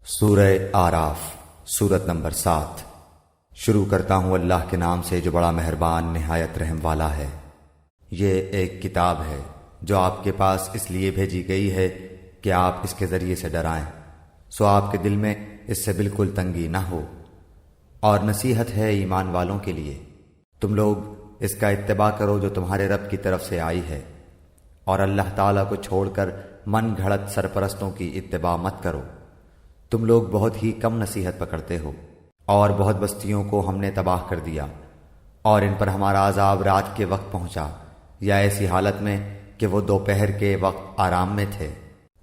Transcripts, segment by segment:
سورہ آراف سورت نمبر 7۔ شروع کرتا ہوں اللہ کے نام سے جو بڑا مہربان نہایت رحم والا ہے۔ یہ ایک کتاب ہے جو آپ کے پاس اس لیے بھیجی گئی ہے کہ آپ اس کے ذریعے سے ڈرائیں، سو آپ کے دل میں اس سے بالکل تنگی نہ ہو، اور نصیحت ہے ایمان والوں کے لیے۔ تم لوگ اس کا اتباع کرو جو تمہارے رب کی طرف سے آئی ہے، اور اللہ تعالیٰ کو چھوڑ کر من گھڑت سرپرستوں کی اتباع مت کرو۔ تم لوگ بہت ہی کم نصیحت پکڑتے ہو، اور بہت بستیوں کو ہم نے تباہ کر دیا، اور ان پر ہمارا عذاب رات کے وقت پہنچا یا ایسی حالت میں کہ وہ دوپہر کے وقت آرام میں تھے،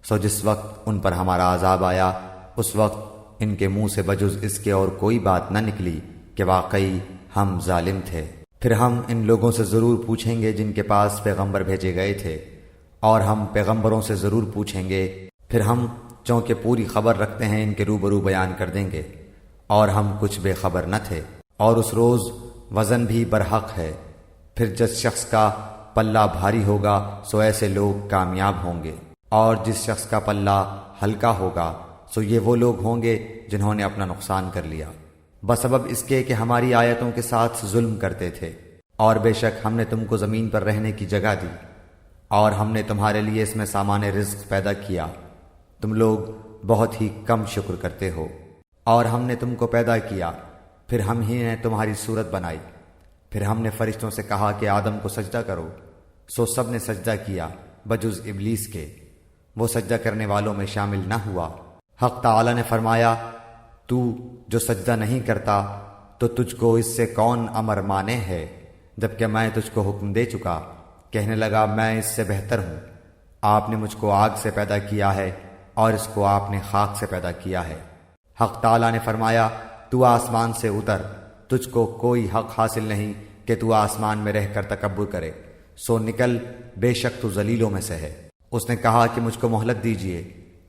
سو جس وقت ان پر ہمارا عذاب آیا اس وقت ان کے منہ سے بجز اس کے اور کوئی بات نہ نکلی کہ واقعی ہم ظالم تھے۔ پھر ہم ان لوگوں سے ضرور پوچھیں گے جن کے پاس پیغمبر بھیجے گئے تھے، اور ہم پیغمبروں سے ضرور پوچھیں گے، پھر ہم چونکہ پوری خبر رکھتے ہیں ان کے روبرو بیان کر دیں گے، اور ہم کچھ بے خبر نہ تھے۔ اور اس روز وزن بھی برحق ہے، پھر جس شخص کا پلہ بھاری ہوگا سو ایسے لوگ کامیاب ہوں گے، اور جس شخص کا پلہ ہلکا ہوگا سو یہ وہ لوگ ہوں گے جنہوں نے اپنا نقصان کر لیا، بسبب اس کے کہ ہماری آیتوں کے ساتھ ظلم کرتے تھے۔ اور بے شک ہم نے تم کو زمین پر رہنے کی جگہ دی، اور ہم نے تمہارے لیے اس میں سامان رزق پیدا کیا، تم لوگ بہت ہی کم شکر کرتے ہو۔ اور ہم نے تم کو پیدا کیا، پھر ہم ہی نے تمہاری صورت بنائی، پھر ہم نے فرشتوں سے کہا کہ آدم کو سجدہ کرو، سو سب نے سجدہ کیا بجز ابلیس کے، وہ سجدہ کرنے والوں میں شامل نہ ہوا۔ حق تعالی نے فرمایا، تو جو سجدہ نہیں کرتا تو تجھ کو اس سے کون امر مانے ہے، جبکہ میں تجھ کو حکم دے چکا۔ کہنے لگا میں اس سے بہتر ہوں، آپ نے مجھ کو آگ سے پیدا کیا ہے اور اس کو آپ نے خاک سے پیدا کیا ہے۔ حق تعالی نے فرمایا، تو آسمان سے اتر، تجھ کو کوئی حق حاصل نہیں کہ تو آسمان میں رہ کر تکبر کرے، سو نکل، بے شک تو ذلیلوں میں سے ہے۔ اس نے کہا کہ مجھ کو مہلت دیجیے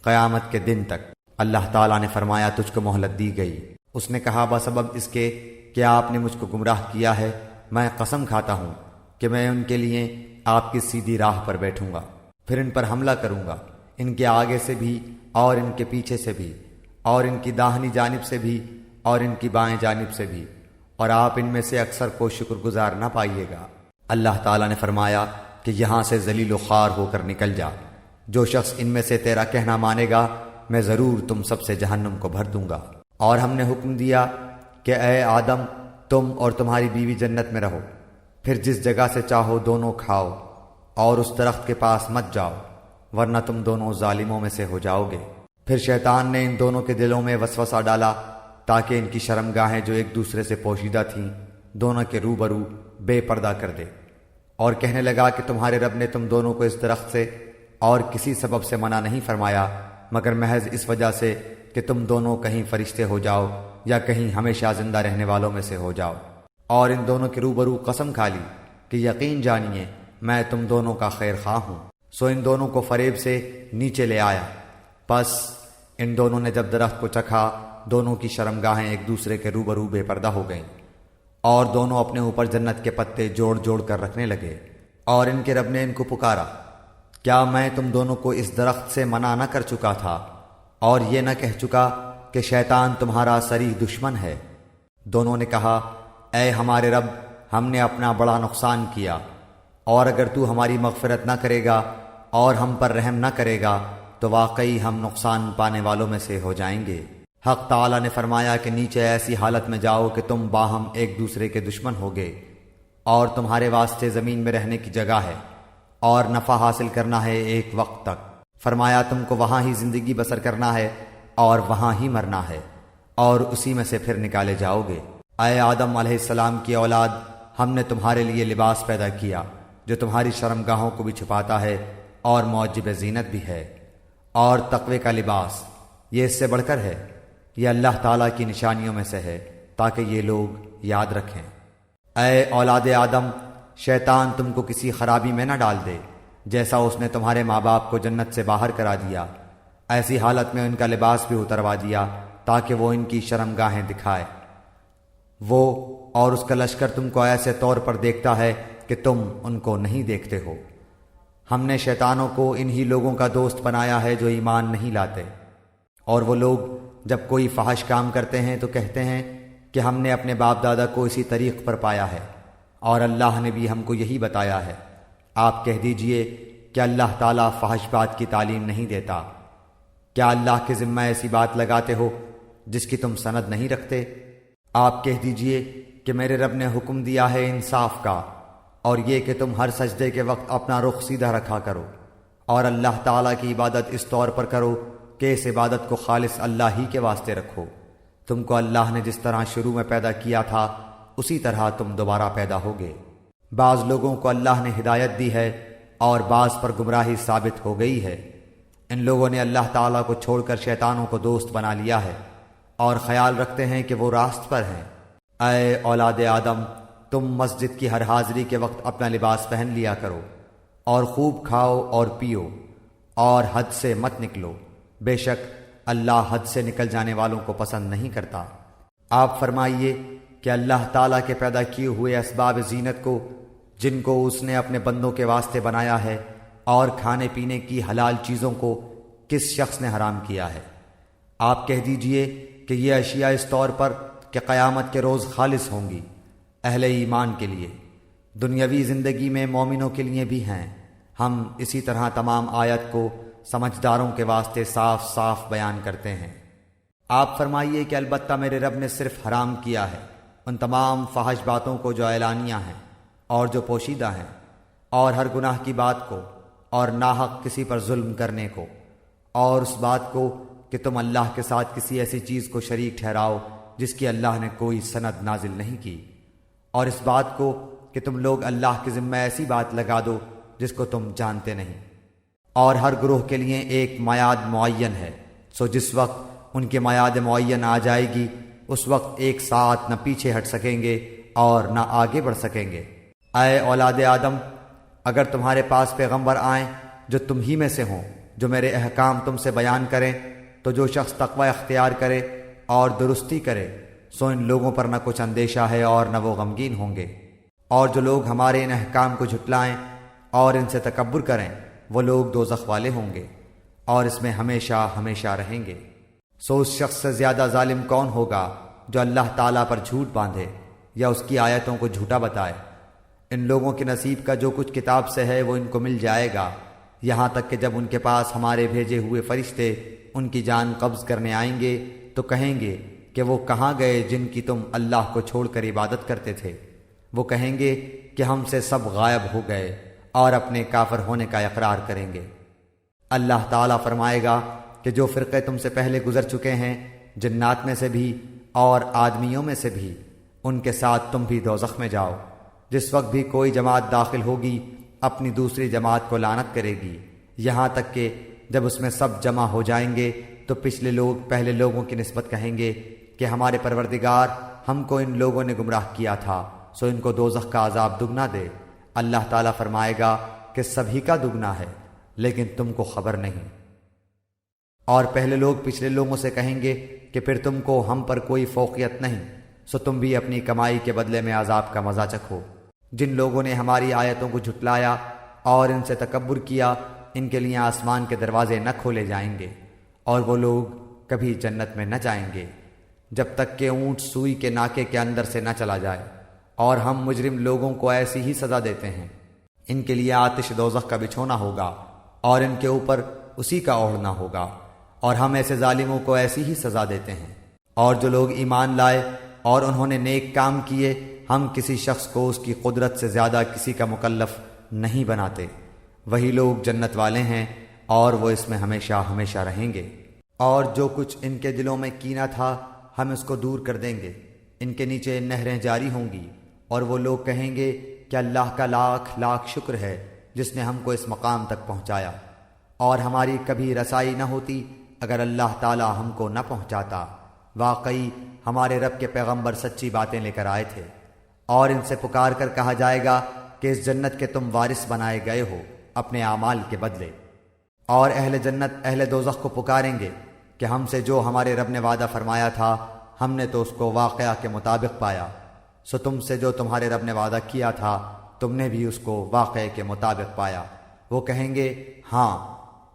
قیامت کے دن تک۔ اللہ تعالی نے فرمایا تجھ کو مہلت دی گئی۔ اس نے کہا بسبب اس کے کہ آپ نے مجھ کو گمراہ کیا ہے، میں قسم کھاتا ہوں کہ میں ان کے لیے آپ کی سیدھی راہ پر بیٹھوں گا، پھر ان پر حملہ کروں گا، ان کے آگے سے بھی اور ان کے پیچھے سے بھی، اور ان کی داہنی جانب سے بھی اور ان کی بائیں جانب سے بھی، اور آپ ان میں سے اکثر کو شکر گزار نہ پائیے گا۔ اللہ تعالیٰ نے فرمایا کہ یہاں سے ذلیل و خوار ہو کر نکل جا، جو شخص ان میں سے تیرا کہنا مانے گا میں ضرور تم سب سے جہنم کو بھر دوں گا۔ اور ہم نے حکم دیا کہ اے آدم، تم اور تمہاری بیوی جنت میں رہو، پھر جس جگہ سے چاہو دونوں کھاؤ، اور اس درخت کے پاس مت جاؤ ورنہ تم دونوں ظالموں میں سے ہو جاؤ گے۔ پھر شیطان نے ان دونوں کے دلوں میں وسوسہ ڈالا تاکہ ان کی شرمگاہیں جو ایک دوسرے سے پوشیدہ تھیں دونوں کے روبرو بے پردہ کر دے، اور کہنے لگا کہ تمہارے رب نے تم دونوں کو اس درخت سے اور کسی سبب سے منع نہیں فرمایا مگر محض اس وجہ سے کہ تم دونوں کہیں فرشتے ہو جاؤ یا کہیں ہمیشہ زندہ رہنے والوں میں سے ہو جاؤ۔ اور ان دونوں کے روبرو قسم کھا لی کہ یقین جانیے میں تم دونوں کا خیر خواہ ہوں، سو ان دونوں کو فریب سے نیچے لے آیا۔ پس ان دونوں نے جب درخت کو چکھا دونوں کی شرمگاہیں ایک دوسرے کے روبرو بے پردہ ہو گئیں، اور دونوں اپنے اوپر جنت کے پتے جوڑ جوڑ کر رکھنے لگے۔ اور ان کے رب نے ان کو پکارا، کیا میں تم دونوں کو اس درخت سے منع نہ کر چکا تھا اور یہ نہ کہہ چکا کہ شیطان تمہارا صریح دشمن ہے؟ دونوں نے کہا، اے ہمارے رب، ہم نے اپنا بڑا نقصان کیا، اور اگر تو ہماری مغفرت نہ کرے گا اور ہم پر رحم نہ کرے گا تو واقعی ہم نقصان پانے والوں میں سے ہو جائیں گے۔ حق تعالی نے فرمایا کہ نیچے ایسی حالت میں جاؤ کہ تم باہم ایک دوسرے کے دشمن ہوگے، اور تمہارے واسطے زمین میں رہنے کی جگہ ہے اور نفع حاصل کرنا ہے ایک وقت تک۔ فرمایا تم کو وہاں ہی زندگی بسر کرنا ہے اور وہاں ہی مرنا ہے، اور اسی میں سے پھر نکالے جاؤ گے۔ اے آدم علیہ السلام کی اولاد، ہم نے تمہارے لیے لباس پیدا کیا جو تمہاری شرمگاہوں کو بھی چھپاتا ہے اور موجب زینت بھی ہے، اور تقوی کا لباس یہ اس سے بڑھ کر ہے، یہ اللہ تعالیٰ کی نشانیوں میں سے ہے تاکہ یہ لوگ یاد رکھیں۔ اے اولاد آدم، شیطان تم کو کسی خرابی میں نہ ڈال دے جیسا اس نے تمہارے ماں باپ کو جنت سے باہر کرا دیا، ایسی حالت میں ان کا لباس بھی اتروا دیا تاکہ وہ ان کی شرمگاہیں دکھائے۔ وہ اور اس کا لشکر تم کو ایسے طور پر دیکھتا ہے کہ تم ان کو نہیں دیکھتے ہو۔ ہم نے شیطانوں کو انہی لوگوں کا دوست بنایا ہے جو ایمان نہیں لاتے، اور وہ لوگ جب کوئی فحش کام کرتے ہیں تو کہتے ہیں کہ ہم نے اپنے باپ دادا کو اسی طریق پر پایا ہے اور اللہ نے بھی ہم کو یہی بتایا ہے۔ آپ کہہ دیجئے کہ اللہ تعالیٰ فحش بات کی تعلیم نہیں دیتا۔ کیا اللہ کے ذمہ ایسی بات لگاتے ہو جس کی تم سند نہیں رکھتے؟ آپ کہہ دیجئے کہ میرے رب نے حکم دیا ہے انصاف کا، اور یہ کہ تم ہر سجدے کے وقت اپنا رخ سیدھا رکھا کرو، اور اللہ تعالیٰ کی عبادت اس طور پر کرو کہ اس عبادت کو خالص اللہ ہی کے واسطے رکھو۔ تم کو اللہ نے جس طرح شروع میں پیدا کیا تھا اسی طرح تم دوبارہ پیدا ہوگے۔ بعض لوگوں کو اللہ نے ہدایت دی ہے اور بعض پر گمراہی ثابت ہو گئی ہے۔ ان لوگوں نے اللہ تعالیٰ کو چھوڑ کر شیطانوں کو دوست بنا لیا ہے اور خیال رکھتے ہیں کہ وہ راست پر ہیں۔ اے اولاد آدم، تم مسجد کی ہر حاضری کے وقت اپنا لباس پہن لیا کرو، اور خوب کھاؤ اور پیو، اور حد سے مت نکلو، بے شک اللہ حد سے نکل جانے والوں کو پسند نہیں کرتا۔ آپ فرمائیے کہ اللہ تعالیٰ کے پیدا کیے ہوئے اسباب زینت کو، جن کو اس نے اپنے بندوں کے واسطے بنایا ہے، اور کھانے پینے کی حلال چیزوں کو کس شخص نے حرام کیا ہے؟ آپ کہہ دیجئے کہ یہ اشیاء اس طور پر کہ قیامت کے روز خالص ہوں گی اہل ایمان کے لیے، دنیاوی زندگی میں مومنوں کے لیے بھی ہیں۔ ہم اسی طرح تمام آیت کو سمجھداروں کے واسطے صاف صاف بیان کرتے ہیں۔ آپ فرمائیے کہ البتہ میرے رب نے صرف حرام کیا ہے ان تمام فحش باتوں کو جو اعلانیہ ہیں اور جو پوشیدہ ہیں، اور ہر گناہ کی بات کو، اور ناحق کسی پر ظلم کرنے کو، اور اس بات کو کہ تم اللہ کے ساتھ کسی ایسی چیز کو شریک ٹھہراؤ جس کی اللہ نے کوئی سند نازل نہیں کی، اور اس بات کو کہ تم لوگ اللہ کے ذمہ ایسی بات لگا دو جس کو تم جانتے نہیں۔ اور ہر گروہ کے لیے ایک میعاد معین ہے، سو جس وقت ان کے میعاد معین آ جائے گی اس وقت ایک ساتھ نہ پیچھے ہٹ سکیں گے اور نہ آگے بڑھ سکیں گے۔ اے اولاد آدم، اگر تمہارے پاس پیغمبر آئیں جو تم ہی میں سے ہوں، جو میرے احکام تم سے بیان کریں، تو جو شخص تقوی اختیار کرے اور درستی کرے سو ان لوگوں پر نہ کچھ اندیشہ ہے اور نہ وہ غمگین ہوں گے۔ اور جو لوگ ہمارے ان احکام کو جھٹلائیں اور ان سے تکبر کریں وہ لوگ دوزخ والے ہوں گے اور اس میں ہمیشہ ہمیشہ رہیں گے۔ سو اس شخص سے زیادہ ظالم کون ہوگا جو اللہ تعالیٰ پر جھوٹ باندھے یا اس کی آیتوں کو جھوٹا بتائے؟ ان لوگوں کے نصیب کا جو کچھ کتاب سے ہے وہ ان کو مل جائے گا، یہاں تک کہ جب ان کے پاس ہمارے بھیجے ہوئے فرشتے ان کی جان قبض کرنے آئیں گے تو کہیں گے کہ وہ کہاں گئے جن کی تم اللہ کو چھوڑ کر عبادت کرتے تھے؟ وہ کہیں گے کہ ہم سے سب غائب ہو گئے، اور اپنے کافر ہونے کا اقرار کریں گے۔ اللہ تعالیٰ فرمائے گا کہ جو فرقے تم سے پہلے گزر چکے ہیں، جنات میں سے بھی اور آدمیوں میں سے بھی، ان کے ساتھ تم بھی دوزخ میں جاؤ۔ جس وقت بھی کوئی جماعت داخل ہوگی اپنی دوسری جماعت کو لعنت کرے گی، یہاں تک کہ جب اس میں سب جمع ہو جائیں گے تو پچھلے لوگ پہلے لوگوں کی نسبت کہیں گے کہ ہمارے پروردگار، ہم کو ان لوگوں نے گمراہ کیا تھا، سو ان کو دوزخ کا عذاب دگنا دے۔ اللہ تعالیٰ فرمائے گا کہ سبھی کا دگنا ہے، لیکن تم کو خبر نہیں۔ اور پہلے لوگ پچھلے لوگوں سے کہیں گے کہ پھر تم کو ہم پر کوئی فوقیت نہیں، سو تم بھی اپنی کمائی کے بدلے میں عذاب کا مزہ چکھو۔ جن لوگوں نے ہماری آیتوں کو جھٹلایا اور ان سے تکبر کیا، ان کے لیے آسمان کے دروازے نہ کھولے جائیں گے، اور وہ لوگ کبھی جنت میں نہ جائیں گے جب تک کہ اونٹ سوئی کے ناکے کے اندر سے نہ چلا جائے۔ اور ہم مجرم لوگوں کو ایسی ہی سزا دیتے ہیں، ان کے لیے آتش دوزخ کا بچھونا ہوگا اور ان کے اوپر اسی کا اوڑھنا ہوگا، اور ہم ایسے ظالموں کو ایسی ہی سزا دیتے ہیں۔ اور جو لوگ ایمان لائے اور انہوں نے نیک کام کیے، ہم کسی شخص کو اس کی قدرت سے زیادہ کسی کا مکلف نہیں بناتے، وہی لوگ جنت والے ہیں اور وہ اس میں ہمیشہ ہمیشہ رہیں گے۔ اور جو کچھ ان کے دلوں میں کینہ تھا ہم اس کو دور کر دیں گے، ان کے نیچے نہریں جاری ہوں گی، اور وہ لوگ کہیں گے کہ اللہ کا لاکھ لاکھ شکر ہے جس نے ہم کو اس مقام تک پہنچایا، اور ہماری کبھی رسائی نہ ہوتی اگر اللہ تعالی ہم کو نہ پہنچاتا۔ واقعی ہمارے رب کے پیغمبر سچی باتیں لے کر آئے تھے۔ اور ان سے پکار کر کہا جائے گا کہ اس جنت کے تم وارث بنائے گئے ہو اپنے اعمال کے بدلے۔ اور اہل جنت اہل دوزخ کو پکاریں گے کہ ہم سے جو ہمارے رب نے وعدہ فرمایا تھا ہم نے تو اس کو واقعہ کے مطابق پایا، سو تم سے جو تمہارے رب نے وعدہ کیا تھا تم نے بھی اس کو واقعے کے مطابق پایا۔ وہ کہیں گے ہاں،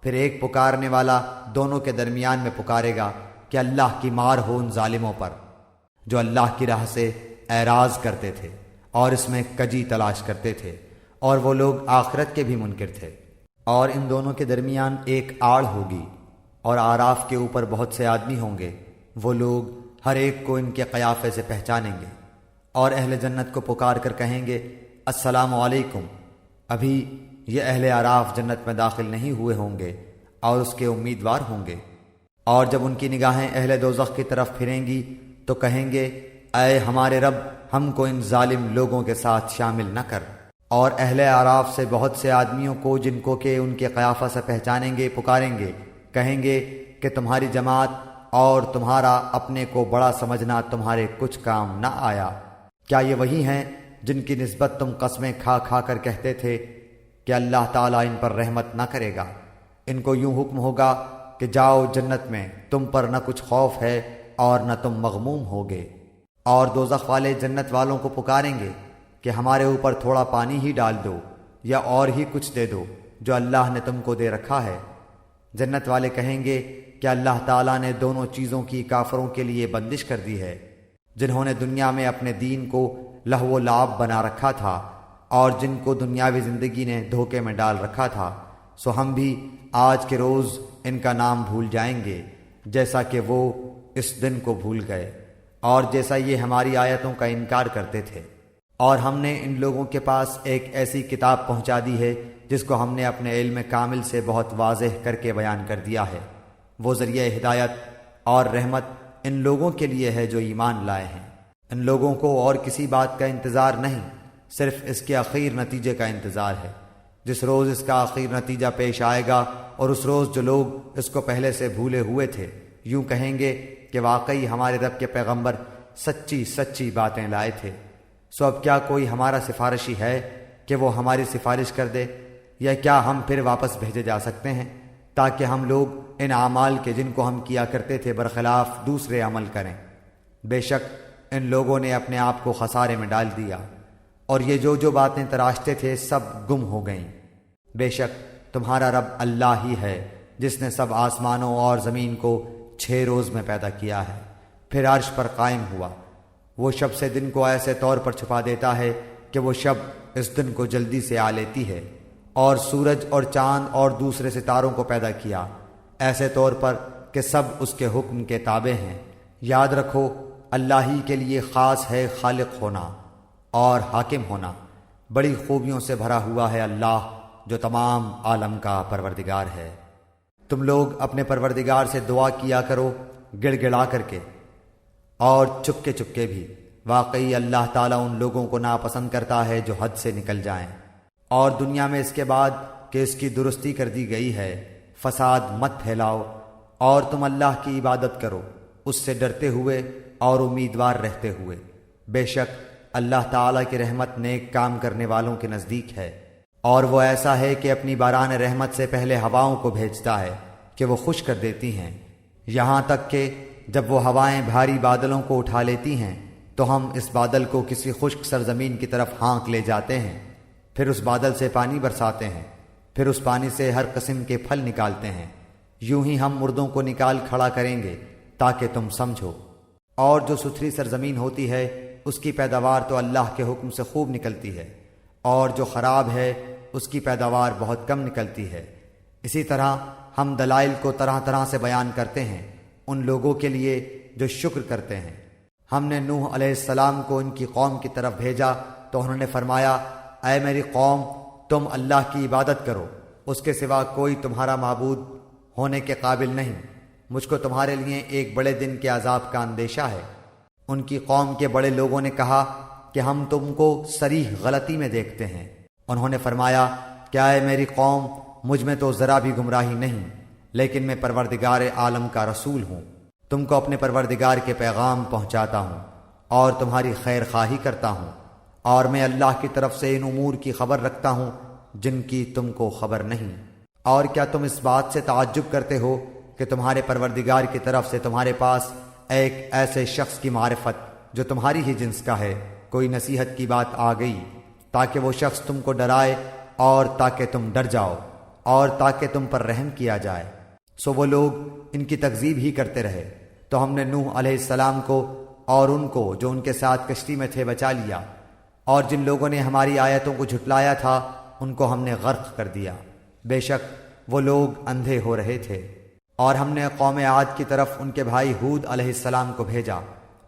پھر ایک پکارنے والا دونوں کے درمیان میں پکارے گا کہ اللہ کی مار ہو ان ظالموں پر جو اللہ کی راہ سے اعراض کرتے تھے اور اس میں کجی تلاش کرتے تھے، اور وہ لوگ آخرت کے بھی منکر تھے۔ اور ان دونوں کے درمیان ایک آڑ ہوگی، اور آراف کے اوپر بہت سے آدمی ہوں گے، وہ لوگ ہر ایک کو ان کے قیافے سے پہچانیں گے، اور اہل جنت کو پکار کر کہیں گے السلام علیکم۔ ابھی یہ اہل آراف جنت میں داخل نہیں ہوئے ہوں گے اور اس کے امیدوار ہوں گے، اور جب ان کی نگاہیں اہل دوزخ کی طرف پھریں گی تو کہیں گے اے ہمارے رب، ہم کو ان ظالم لوگوں کے ساتھ شامل نہ کر۔ اور اہل آراف سے بہت سے آدمیوں کو جن کو کہ ان کے قیافہ سے پہچانیں گے پکاریں گے، کہیں گے کہ تمہاری جماعت اور تمہارا اپنے کو بڑا سمجھنا تمہارے کچھ کام نہ آیا۔ کیا یہ وہی ہیں جن کی نسبت تم قسمیں کھا کھا کر کہتے تھے کہ اللہ تعالیٰ ان پر رحمت نہ کرے گا؟ ان کو یوں حکم ہوگا کہ جاؤ جنت میں، تم پر نہ کچھ خوف ہے اور نہ تم مغموم ہوگے۔ اور دوزخ والے جنت والوں کو پکاریں گے کہ ہمارے اوپر تھوڑا پانی ہی ڈال دو یا اور ہی کچھ دے دو جو اللہ نے تم کو دے رکھا ہے۔ جنت والے کہیں گے کہ اللہ تعالیٰ نے دونوں چیزوں کی کافروں کے لیے بندش کر دی ہے، جنہوں نے دنیا میں اپنے دین کو لہو و لعب بنا رکھا تھا اور جن کو دنیاوی زندگی نے دھوکے میں ڈال رکھا تھا، سو ہم بھی آج کے روز ان کا نام بھول جائیں گے جیسا کہ وہ اس دن کو بھول گئے اور جیسا یہ ہماری آیتوں کا انکار کرتے تھے۔ اور ہم نے ان لوگوں کے پاس ایک ایسی کتاب پہنچا دی ہے جس کو ہم نے اپنے علم کامل سے بہت واضح کر کے بیان کر دیا ہے۔ وہ ذریعہ ہدایت اور رحمت ان لوگوں کے لیے ہے جو ایمان لائے ہیں۔ ان لوگوں کو اور کسی بات کا انتظار نہیں، صرف اس کے اخیر نتیجے کا انتظار ہے۔ جس روز اس کا اخیر نتیجہ پیش آئے گا اور اس روز جو لوگ اس کو پہلے سے بھولے ہوئے تھے یوں کہیں گے کہ واقعی ہمارے رب کے پیغمبر سچی سچی باتیں لائے تھے، سو اب کیا کوئی ہمارا سفارشی ہے کہ وہ ہماری سفارش کر دے، یا کیا ہم پھر واپس بھیجے جا سکتے ہیں تاکہ ہم لوگ ان اعمال کے جن کو ہم کیا کرتے تھے برخلاف دوسرے عمل کریں؟ بے شک ان لوگوں نے اپنے آپ کو خسارے میں ڈال دیا، اور یہ جو باتیں تراشتے تھے سب گم ہو گئیں۔ بے شک تمہارا رب اللہ ہی ہے جس نے سب آسمانوں اور زمین کو 6 روز میں پیدا کیا ہے، پھر عرش پر قائم ہوا۔ وہ شب سے دن کو ایسے طور پر چھپا دیتا ہے کہ وہ شب اس دن کو جلدی سے آ لیتی ہے، اور سورج اور چاند اور دوسرے ستاروں کو پیدا کیا ایسے طور پر کہ سب اس کے حکم کے تابع ہیں۔ یاد رکھو اللہ ہی کے لیے خاص ہے خالق ہونا اور حاکم ہونا۔ بڑی خوبیوں سے بھرا ہوا ہے اللہ جو تمام عالم کا پروردگار ہے۔ تم لوگ اپنے پروردگار سے دعا کیا کرو گڑ گڑا کر کے اور چپکے چپکے بھی، واقعی اللہ تعالیٰ ان لوگوں کو ناپسند کرتا ہے جو حد سے نکل جائیں۔ اور دنیا میں اس کے بعد کہ اس کی درستی کر دی گئی ہے فساد مت پھیلاؤ، اور تم اللہ کی عبادت کرو اس سے ڈرتے ہوئے اور امیدوار رہتے ہوئے۔ بے شک اللہ تعالیٰ کی رحمت نیک کام کرنے والوں کے نزدیک ہے، اور وہ ایسا ہے کہ اپنی باران رحمت سے پہلے ہواؤں کو بھیجتا ہے کہ وہ خشک کر دیتی ہیں، یہاں تک کہ جب وہ ہوائیں بھاری بادلوں کو اٹھا لیتی ہیں تو ہم اس بادل کو کسی خشک سرزمین کی طرف ہانک لے جاتے ہیں، پھر اس بادل سے پانی برساتے ہیں، پھر اس پانی سے ہر قسم کے پھل نکالتے ہیں۔ یوں ہی ہم مردوں کو نکال کھڑا کریں گے تاکہ تم سمجھو۔ اور جو ستھری سرزمین ہوتی ہے اس کی پیداوار تو اللہ کے حکم سے خوب نکلتی ہے، اور جو خراب ہے اس کی پیداوار بہت کم نکلتی ہے۔ اسی طرح ہم دلائل کو طرح طرح سے بیان کرتے ہیں ان لوگوں کے لیے جو شکر کرتے ہیں۔ ہم نے نوح علیہ السلام کو ان کی قوم کی طرف بھیجا تو انہوں نے فرمایا اے میری قوم، تم اللہ کی عبادت کرو، اس کے سوا کوئی تمہارا معبود ہونے کے قابل نہیں، مجھ کو تمہارے لیے ایک بڑے دن کے عذاب کا اندیشہ ہے۔ ان کی قوم کے بڑے لوگوں نے کہا کہ ہم تم کو صریح غلطی میں دیکھتے ہیں۔ انہوں نے فرمایا کیا اے میری قوم، مجھ میں تو ذرا بھی گمراہی نہیں، لیکن میں پروردگار عالم کا رسول ہوں، تم کو اپنے پروردگار کے پیغام پہنچاتا ہوں اور تمہاری خیر خواہی کرتا ہوں، اور میں اللہ کی طرف سے ان امور کی خبر رکھتا ہوں جن کی تم کو خبر نہیں۔ اور کیا تم اس بات سے تعجب کرتے ہو کہ تمہارے پروردگار کی طرف سے تمہارے پاس ایک ایسے شخص کی معرفت جو تمہاری ہی جنس کا ہے کوئی نصیحت کی بات آ گئی تاکہ وہ شخص تم کو ڈرائے اور تاکہ تم ڈر جاؤ اور تاکہ تم پر رحم کیا جائے؟ سو وہ لوگ ان کی تکذیب ہی کرتے رہے، تو ہم نے نوح علیہ السلام کو اور ان کو جو ان کے ساتھ کشتی میں تھے بچا لیا، اور جن لوگوں نے ہماری آیتوں کو جھٹلایا تھا ان کو ہم نے غرق کر دیا، بے شک وہ لوگ اندھے ہو رہے تھے۔ اور ہم نے قوم عاد کی طرف ان کے بھائی ہود علیہ السلام کو بھیجا،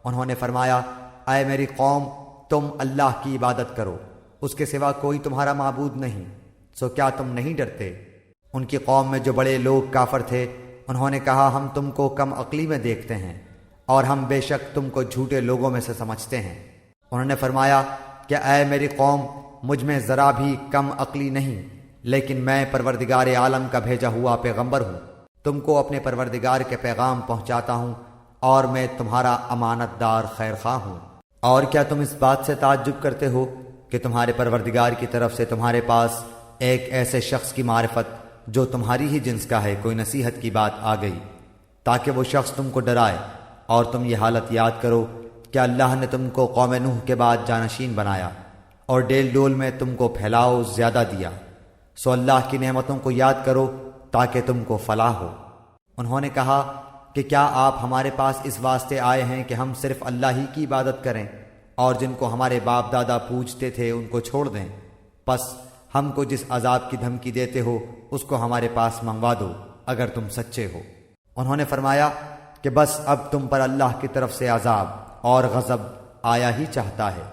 انہوں نے فرمایا، اے میری قوم، تم اللہ کی عبادت کرو، اس کے سوا کوئی تمہارا معبود نہیں، سو کیا تم نہیں ڈرتے؟ ان کی قوم میں جو بڑے لوگ کافر تھے انہوں نے کہا، ہم تم کو کم عقلی میں دیکھتے ہیں اور ہم بے شک تم کو جھوٹے لوگوں میں سے سمجھتے ہیں۔ انہوں نے فرمایا کہ اے میری قوم، مجھ میں ذرا بھی کم عقلی نہیں، لیکن میں پروردگار عالم کا بھیجا ہوا پیغمبر ہوں، تم کو اپنے پروردگار کے پیغام پہنچاتا ہوں اور میں تمہارا امانت دار خیر خواہ ہوں۔ اور کیا تم اس بات سے تعجب کرتے ہو کہ تمہارے پروردگار کی طرف سے تمہارے پاس ایک ایسے شخص کی معرفت جو تمہاری ہی جنس کا ہے کوئی نصیحت کی بات آ گئی تاکہ وہ شخص تم کو ڈرائے؟ اور تم یہ حالت یاد کرو کہ اللہ نے تم کو قوم نوح کے بعد جانشین بنایا اور ڈیل ڈول میں تم کو پھیلاؤ زیادہ دیا، سو اللہ کی نعمتوں کو یاد کرو تاکہ تم کو فلاح ہو۔ انہوں نے کہا کہ کیا آپ ہمارے پاس اس واسطے آئے ہیں کہ ہم صرف اللہ ہی کی عبادت کریں اور جن کو ہمارے باپ دادا پوجتے تھے ان کو چھوڑ دیں؟ پس ہم کو جس عذاب کی دھمکی دیتے ہو اس کو ہمارے پاس منگوا دو اگر تم سچے ہو۔ انہوں نے فرمایا کہ بس اب تم پر اللہ کی طرف سے عذاب اور غضب آیا ہی چاہتا ہے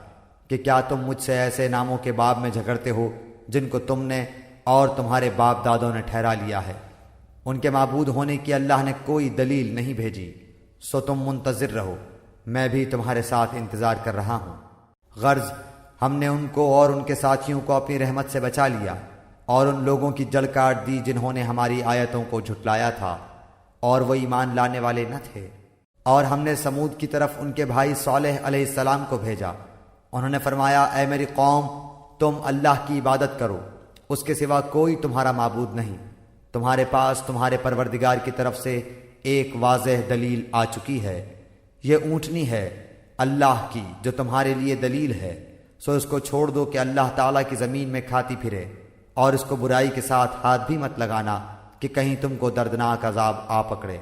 کہ کیا تم مجھ سے ایسے ناموں کے باب میں جھگڑتے ہو جن کو تم نے اور تمہارے باپ دادوں نے ٹھہرا لیا ہے؟ ان کے معبود ہونے کی اللہ نے کوئی دلیل نہیں بھیجی، سو تم منتظر رہو، میں بھی تمہارے ساتھ انتظار کر رہا ہوں۔ غرض ہم نے ان کو اور ان کے ساتھیوں کو اپنی رحمت سے بچا لیا اور ان لوگوں کی جڑ کاٹ دی جنہوں نے ہماری آیتوں کو جھٹلایا تھا اور وہ ایمان لانے والے نہ تھے۔ اور ہم نے سمود کی طرف ان کے بھائی صالح علیہ السلام کو بھیجا، انہوں نے فرمایا، اے میری قوم، تم اللہ کی عبادت کرو، اس کے سوا کوئی تمہارا معبود نہیں، تمہارے پاس تمہارے پروردگار کی طرف سے ایک واضح دلیل آ چکی ہے، یہ اونٹنی ہے اللہ کی جو تمہارے لیے دلیل ہے، سو اس کو چھوڑ دو کہ اللہ تعالیٰ کی زمین میں کھاتی پھرے، اور اس کو برائی کے ساتھ ہاتھ بھی مت لگانا کہ کہیں تم کو دردناک عذاب آ پکڑے۔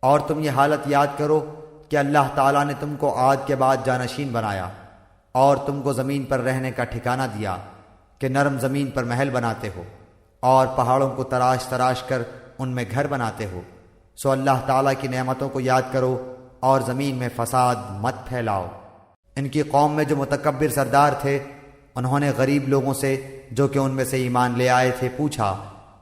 اور تم یہ حالت یاد کرو کہ اللہ تعالیٰ نے تم کو عاد کے بعد جانشین بنایا اور تم کو زمین پر رہنے کا ٹھکانہ دیا کہ نرم زمین پر محل بناتے ہو اور پہاڑوں کو تراش تراش کر ان میں گھر بناتے ہو، سو اللہ تعالیٰ کی نعمتوں کو یاد کرو اور زمین میں فساد مت پھیلاؤ۔ ان کی قوم میں جو متکبر سردار تھے انہوں نے غریب لوگوں سے جو کہ ان میں سے ایمان لے آئے تھے پوچھا،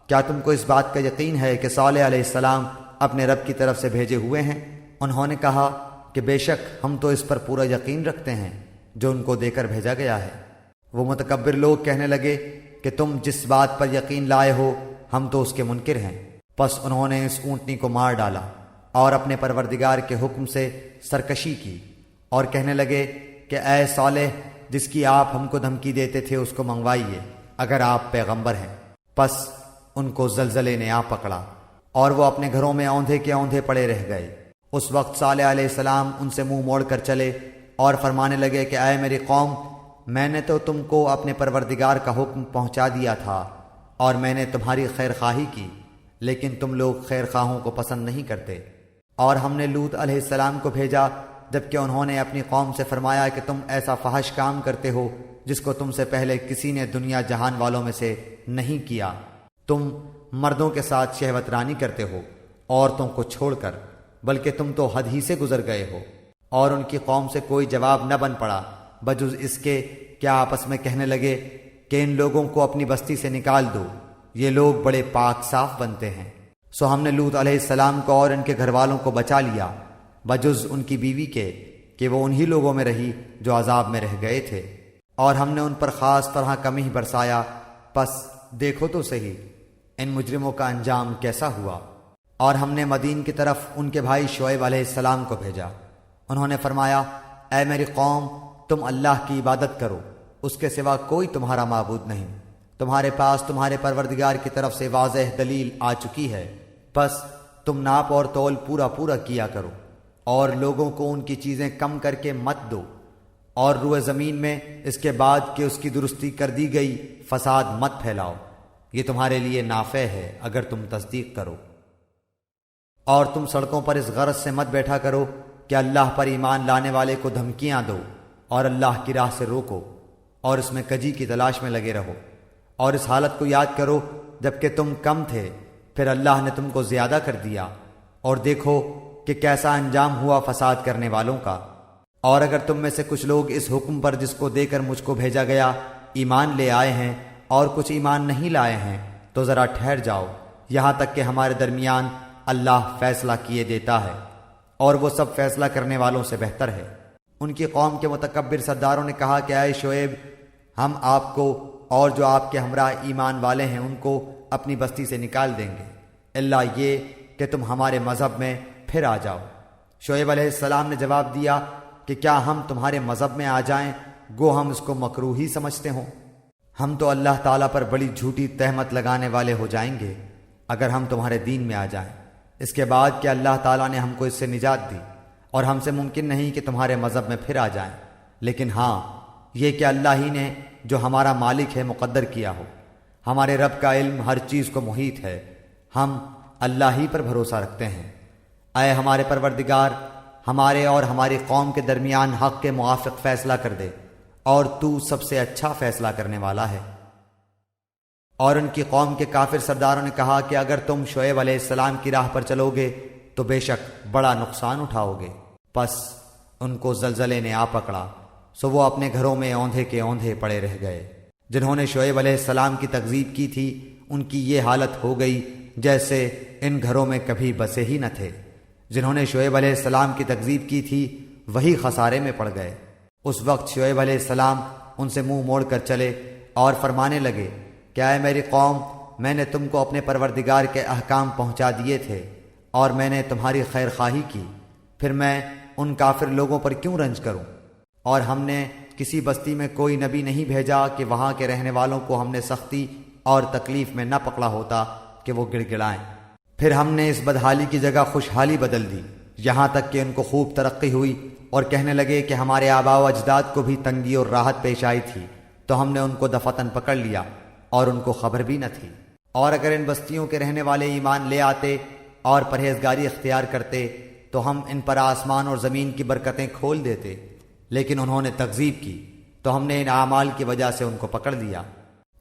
کیا تم کو اس بات کا یقین ہے کہ صالح علیہ السلام اپنے رب کی طرف سے بھیجے ہوئے ہیں؟ انہوں نے کہا کہ بے شک ہم تو اس پر پورا یقین رکھتے ہیں جو ان کو دے کر بھیجا گیا ہے۔ وہ متکبر لوگ کہنے لگے کہ تم جس بات پر یقین لائے ہو ہم تو اس کے منکر ہیں۔ پس انہوں نے اس اونٹنی کو مار ڈالا اور اپنے پروردگار کے حکم سے سرکشی کی اور کہنے لگے کہ اے صالح، جس کی آپ ہم کو دھمکی دیتے تھے اس کو منگوائیے اگر آپ پیغمبر ہیں۔ پس ان کو زلزلے نے آ پکڑا اور وہ اپنے گھروں میں اوندھے کے اوندھے پڑے رہ گئے۔ اس وقت صالح علیہ السلام ان سے منہ موڑ کر چلے اور فرمانے لگے کہ اے میری قوم، میں نے تو تم کو اپنے پروردگار کا حکم پہنچا دیا تھا اور میں نے تمہاری خیر خواہی کی، لیکن تم لوگ خیر خواہوں کو پسند نہیں کرتے۔ اور ہم نے لوط علیہ السلام کو بھیجا جبکہ انہوں نے اپنی قوم سے فرمایا کہ تم ایسا فحش کام کرتے ہو جس کو تم سے پہلے کسی نے دنیا جہان والوں میں سے نہیں کیا، تم مردوں کے ساتھ شہوت رانی کرتے ہو عورتوں کو چھوڑ کر، بلکہ تم تو حد ہی سے گزر گئے ہو۔ اور ان کی قوم سے کوئی جواب نہ بن پڑا بجز اس کے کیا آپس میں کہنے لگے کہ ان لوگوں کو اپنی بستی سے نکال دو، یہ لوگ بڑے پاک صاف بنتے ہیں۔ سو ہم نے لوط علیہ السلام کو اور ان کے گھر والوں کو بچا لیا بجز ان کی بیوی کے کہ وہ انہی لوگوں میں رہی جو عذاب میں رہ گئے تھے، اور ہم نے ان پر خاص طرح کمی برسایا۔ پس دیکھو تو صحیح ان مجرموں کا انجام کیسا ہوا۔ اور ہم نے مدین کی طرف ان کے بھائی شعیب علیہ السلام کو بھیجا، انہوں نے فرمایا، اے میری قوم، تم اللہ کی عبادت کرو، اس کے سوا کوئی تمہارا معبود نہیں، تمہارے پاس تمہارے پروردگار کی طرف سے واضح دلیل آ چکی ہے، پس تم ناپ اور تول پورا پورا کیا کرو اور لوگوں کو ان کی چیزیں کم کر کے مت دو، اور روئے زمین میں اس کے بعد کہ اس کی درستی کر دی گئی فساد مت پھیلاؤ، یہ تمہارے لیے نافع ہے اگر تم تصدیق کرو۔ اور تم سڑکوں پر اس غرض سے مت بیٹھا کرو کہ اللہ پر ایمان لانے والے کو دھمکیاں دو اور اللہ کی راہ سے روکو، اور اس میں کجی کی تلاش میں لگے رہو، اور اس حالت کو یاد کرو جب کہ تم کم تھے، پھر اللہ نے تم کو زیادہ کر دیا، اور دیکھو کہ کیسا انجام ہوا فساد کرنے والوں کا۔ اور اگر تم میں سے کچھ لوگ اس حکم پر جس کو دے کر مجھ کو بھیجا گیا ایمان لے آئے ہیں اور کچھ ایمان نہیں لائے ہیں، تو ذرا ٹھہر جاؤ یہاں تک کہ ہمارے درمیان اللہ فیصلہ کیے دیتا ہے، اور وہ سب فیصلہ کرنے والوں سے بہتر ہے۔ ان کی قوم کے متکبر سرداروں نے کہا کہ اے شعیب، ہم آپ کو اور جو آپ کے ہمراہ ایمان والے ہیں ان کو اپنی بستی سے نکال دیں گے، الا یہ کہ تم ہمارے مذہب میں پھر آ جاؤ۔ شعیب علیہ السلام نے جواب دیا کہ کیا ہم تمہارے مذہب میں آ جائیں گو ہم اس کو مکروہی سمجھتے ہوں؟ ہم تو اللہ تعالیٰ پر بڑی جھوٹی تہمت لگانے والے ہو جائیں گے اگر ہم تمہارے دین میں آ جائیں، اس کے بعد کہ اللہ تعالیٰ نے ہم کو اس سے نجات دی، اور ہم سے ممکن نہیں کہ تمہارے مذہب میں پھر آ جائیں، لیکن ہاں یہ کہ اللہ ہی نے جو ہمارا مالک ہے مقدر کیا ہو۔ ہمارے رب کا علم ہر چیز کو محیط ہے، ہم اللہ ہی پر بھروسہ رکھتے ہیں۔ اے ہمارے پروردگار، ہمارے اور ہماری قوم کے درمیان حق کے موافق فیصلہ کر دے، اور تو سب سے اچھا فیصلہ کرنے والا ہے۔ اور ان کی قوم کے کافر سرداروں نے کہا کہ اگر تم شعیب علیہ السلام کی راہ پر چلو گے تو بے شک بڑا نقصان اٹھاؤ گے۔ پس ان کو زلزلے نے آ پکڑا، سو وہ اپنے گھروں میں اوندھے کے اوندھے پڑے رہ گئے۔ جنہوں نے شعیب علیہ السلام کی تکذیب کی تھی ان کی یہ حالت ہو گئی جیسے ان گھروں میں کبھی بسے ہی نہ تھے۔ جنہوں نے شعیب علیہ السلام کی تکذیب کی تھی وہی خسارے میں پڑ گئے۔ اس وقت شعیب علیہ السلام ان سے منہ موڑ کر چلے اور فرمانے لگے کہ اے میری قوم، میں نے تم کو اپنے پروردگار کے احکام پہنچا دیے تھے اور میں نے تمہاری خیر خواہی کی، پھر میں ان کافر لوگوں پر کیوں رنج کروں؟ اور ہم نے کسی بستی میں کوئی نبی نہیں بھیجا کہ وہاں کے رہنے والوں کو ہم نے سختی اور تکلیف میں نہ پکڑا ہوتا کہ وہ گڑ گڑائیں۔ پھر ہم نے اس بدحالی کی جگہ خوشحالی بدل دی، یہاں تک کہ ان کو خوب ترقی ہوئی اور کہنے لگے کہ ہمارے آباء و اجداد کو بھی تنگی اور راحت پیش آئی تھی، تو ہم نے ان کو دفعتاً پکڑ لیا اور ان کو خبر بھی نہ تھی۔ اور اگر ان بستیوں کے رہنے والے ایمان لے آتے اور پرہیزگاری اختیار کرتے تو ہم ان پر آسمان اور زمین کی برکتیں کھول دیتے، لیکن انہوں نے تکذیب کی تو ہم نے ان اعمال کی وجہ سے ان کو پکڑ لیا۔